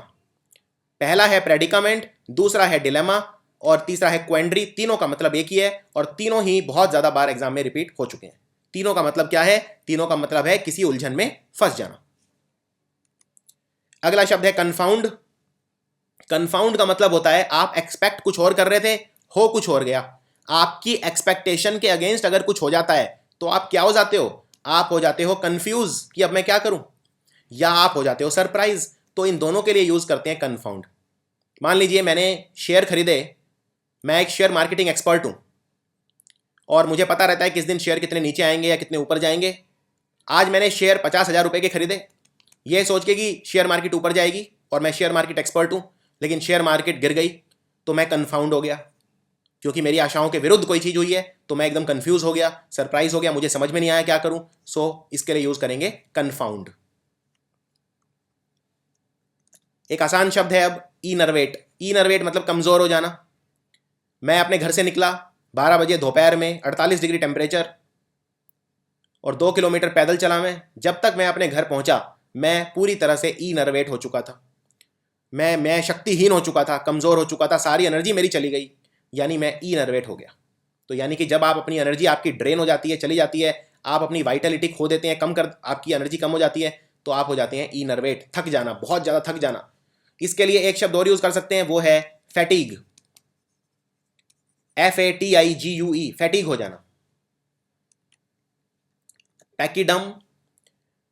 पहला है प्रेडिकामेंट, दूसरा है डिलेमा और तीसरा है क्वेंड्री। तीनों का मतलब एक ही है और तीनों ही बहुत ज़्यादा बार एग्जाम में रिपीट हो चुके हैं। तीनों का मतलब क्या है? तीनों का मतलब है किसी उलझन में फंस जाना। अगला शब्द है कंफाउंड। कंफाउंड का मतलब होता है आप एक्सपेक्ट कुछ और कर रहे थे, हो कुछ और गया। आपकी एक्सपेक्टेशन के अगेंस्ट अगर कुछ हो जाता है तो आप क्या हो जाते हो? आप हो जाते हो कंफ्यूज कि अब मैं क्या करूं, या आप हो जाते हो सरप्राइज। तो इन दोनों के लिए यूज करते हैं कंफाउंड। मान लीजिए मैंने शेयर खरीदे, मैं एक शेयर मार्केटिंग एक्सपर्ट हूं और मुझे पता रहता है किस दिन शेयर कितने नीचे आएंगे या कितने ऊपर जाएंगे। आज मैंने शेयर 50,000 रुपए के खरीदे, ये सोच के कि शेयर मार्केट ऊपर जाएगी और मैं शेयर मार्केट एक्सपर्ट हूं, लेकिन शेयर मार्केट गिर गई तो मैं कंफाउंड हो गया, क्योंकि मेरी आशाओं के विरुद्ध कोई चीज़ हुई है। तो मैं एकदम कंफ्यूज हो गया, सरप्राइज हो गया, मुझे समझ में नहीं आया क्या करूं। सो इसके लिए यूज करेंगे कंफाउंड। एक आसान शब्द है अब इनर्वेट। इनर्वेट मतलब कमजोर हो जाना। मैं अपने घर से निकला 12 बजे दोपहर में, 48 डिग्री टेम्परेचर, और 2 किलोमीटर पैदल चला मैं। जब तक मैं अपने घर पहुंचा मैं पूरी तरह से इनर्वेट हो चुका था। मैं शक्तिहीन हो चुका था, कमज़ोर हो चुका था, सारी एनर्जी मेरी चली गई, यानी मैं इनर्वेट हो गया। तो यानी कि जब आप अपनी एनर्जी आपकी ड्रेन हो जाती है, चली जाती है, आप अपनी वाइटलिटी खो देते हैं, कम कर, आपकी एनर्जी कम हो जाती है, तो आप हो जाते हैं इनर्वेट, थक जाना, बहुत ज़्यादा थक जाना। इसके लिए एक शब्द और यूज़ कर सकते हैं, वो है फैटीग। FATIGUE, फैटीग हो जाना। पैकिडम,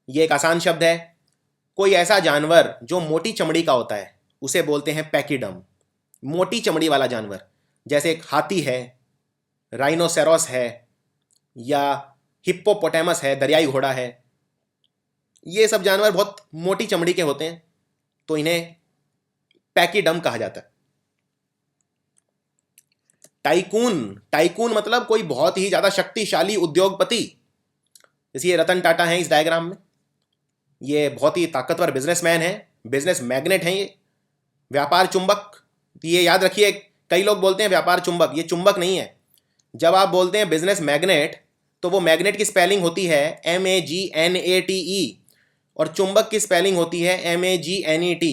ये एक आसान शब्द है। कोई ऐसा जानवर जो मोटी चमड़ी का होता है उसे बोलते हैं पैकीडम। मोटी चमड़ी वाला जानवर, जैसे एक हाथी है, राइनोसेरोस है, या हिप्पोपोटेमस है, दरियाई घोड़ा है। ये सब जानवर बहुत मोटी चमड़ी के होते हैं, तो इन्हें पैकीडम कहा जाता है। टाइकून, टाइकून मतलब कोई बहुत ही ज्यादा शक्तिशाली उद्योगपति। जैसे ये रतन टाटा हैं इस डायग्राम में, ये बहुत ही ताकतवर बिजनेसमैन है, बिजनेस मैग्नेट हैं ये। व्यापार चुंबक, ये याद रखिए, कई लोग बोलते हैं व्यापार चुंबक, ये चुंबक नहीं है। जब आप बोलते हैं बिजनेस मैग्नेट, तो वो मैग्नेट की स्पेलिंग होती है MAGNATE, और चुंबक की स्पेलिंग होती है MAGNET।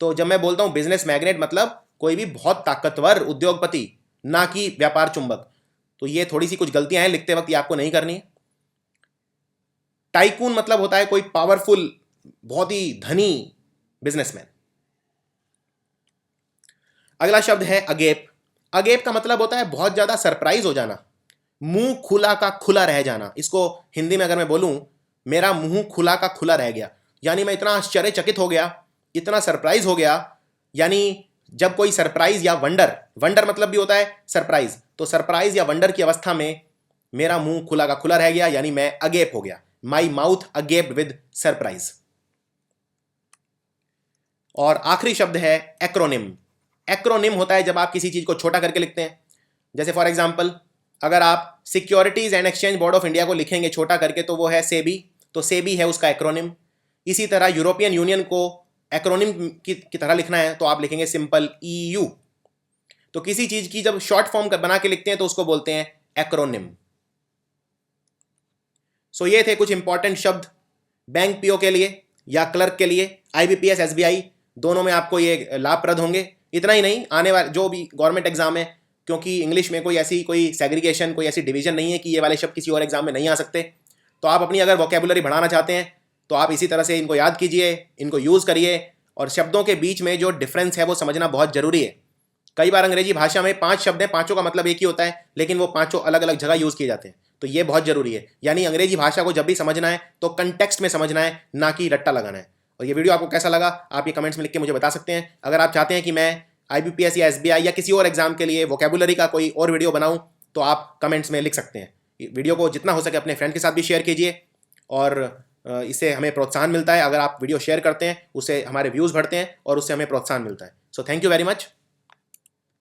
तो जब मैं बोलता हूं बिजनेस मैग्नेट, मतलब कोई भी बहुत ताकतवर उद्योगपति, ना कि व्यापार चुंबक। तो ये थोड़ी सी कुछ गलतियां हैं लिखते वक्त, ये आपको नहीं करनी है। टाइकून मतलब होता है कोई पावरफुल, बहुत ही धनी बिजनेसमैन। अगला शब्द है अगेप। अगेप का मतलब होता है बहुत ज्यादा सरप्राइज हो जाना, मुंह खुला का खुला रह जाना। इसको हिंदी में अगर मैं बोलूं, मेरा मुंह खुला का खुला रह गया, यानी मैं इतना आश्चर्यचकित हो गया, इतना सरप्राइज हो गया। यानी जब कोई सरप्राइज या वंडर, वंडर मतलब भी होता है सरप्राइज, तो सरप्राइज या वंडर की अवस्था में मेरा मुंह खुला का खुला रह गया, यानी मैं अगेप हो गया। My mouth agape with surprise. और आखिरी शब्द है एक्रोनिम। एक्रोनिम होता है जब आप किसी चीज को छोटा करके लिखते हैं। जैसे फॉर एग्जाम्पल, अगर आप securities and exchange board of India को लिखेंगे छोटा करके, तो वो है सेबी, तो सेबी है उसका एक्रोनिम। इसी तरह यूरोपियन यूनियन को एक्रोनिम की तरह लिखना है, तो आप लिखेंगे सिंपल EU। तो किसी चीज की जब शॉर्ट फॉर्म बना के लिखते हैं तो उसको बोलते हैं एक्रोनिम। सो ये थे कुछ इंपॉर्टेंट शब्द बैंक पीओ के लिए या क्लर्क के लिए। IBPS SBI दोनों में आपको ये लाभप्रद होंगे। इतना ही नहीं, आने वाले जो भी गवर्नमेंट एग्जाम है, क्योंकि इंग्लिश में कोई सेग्रीगेशन, कोई ऐसी डिवीजन नहीं है कि ये वाले शब्द किसी और एग्जाम में नहीं आ सकते। तो आप अपनी अगर वोकेबुलरी बढ़ाना चाहते हैं तो आप इसी तरह से इनको याद कीजिए, इनको यूज़ करिए, और शब्दों के बीच में जो डिफरेंस है वो समझना बहुत जरूरी है। कई बार अंग्रेजी भाषा में 5 शब्द हैं, पांचों का मतलब एक ही होता है, लेकिन वो पांचों अलग अलग जगह यूज़ किए जाते हैं। तो ये बहुत जरूरी है, यानी अंग्रेजी भाषा को जब भी समझना है तो कंटेक्स्ट में समझना है, ना कि रट्टा लगाना है। और ये वीडियो आपको कैसा लगा, आप ये कमेंट्स में लिख के मुझे बता सकते हैं। अगर आप चाहते हैं कि मैं IBPS या SBI या किसी और एग्जाम के लिए वोकेबुलरी का कोई और वीडियो बनाऊं, तो आप कमेंट्स में लिख सकते हैं। वीडियो को जितना हो सके अपने फ्रेंड के साथ भी शेयर कीजिए, और इससे हमें प्रोत्साहन मिलता है। अगर आप वीडियो शेयर करते हैं, उससे हमारे व्यूज़ बढ़ते हैं और उससे हमें प्रोत्साहन मिलता है। So thank you very much.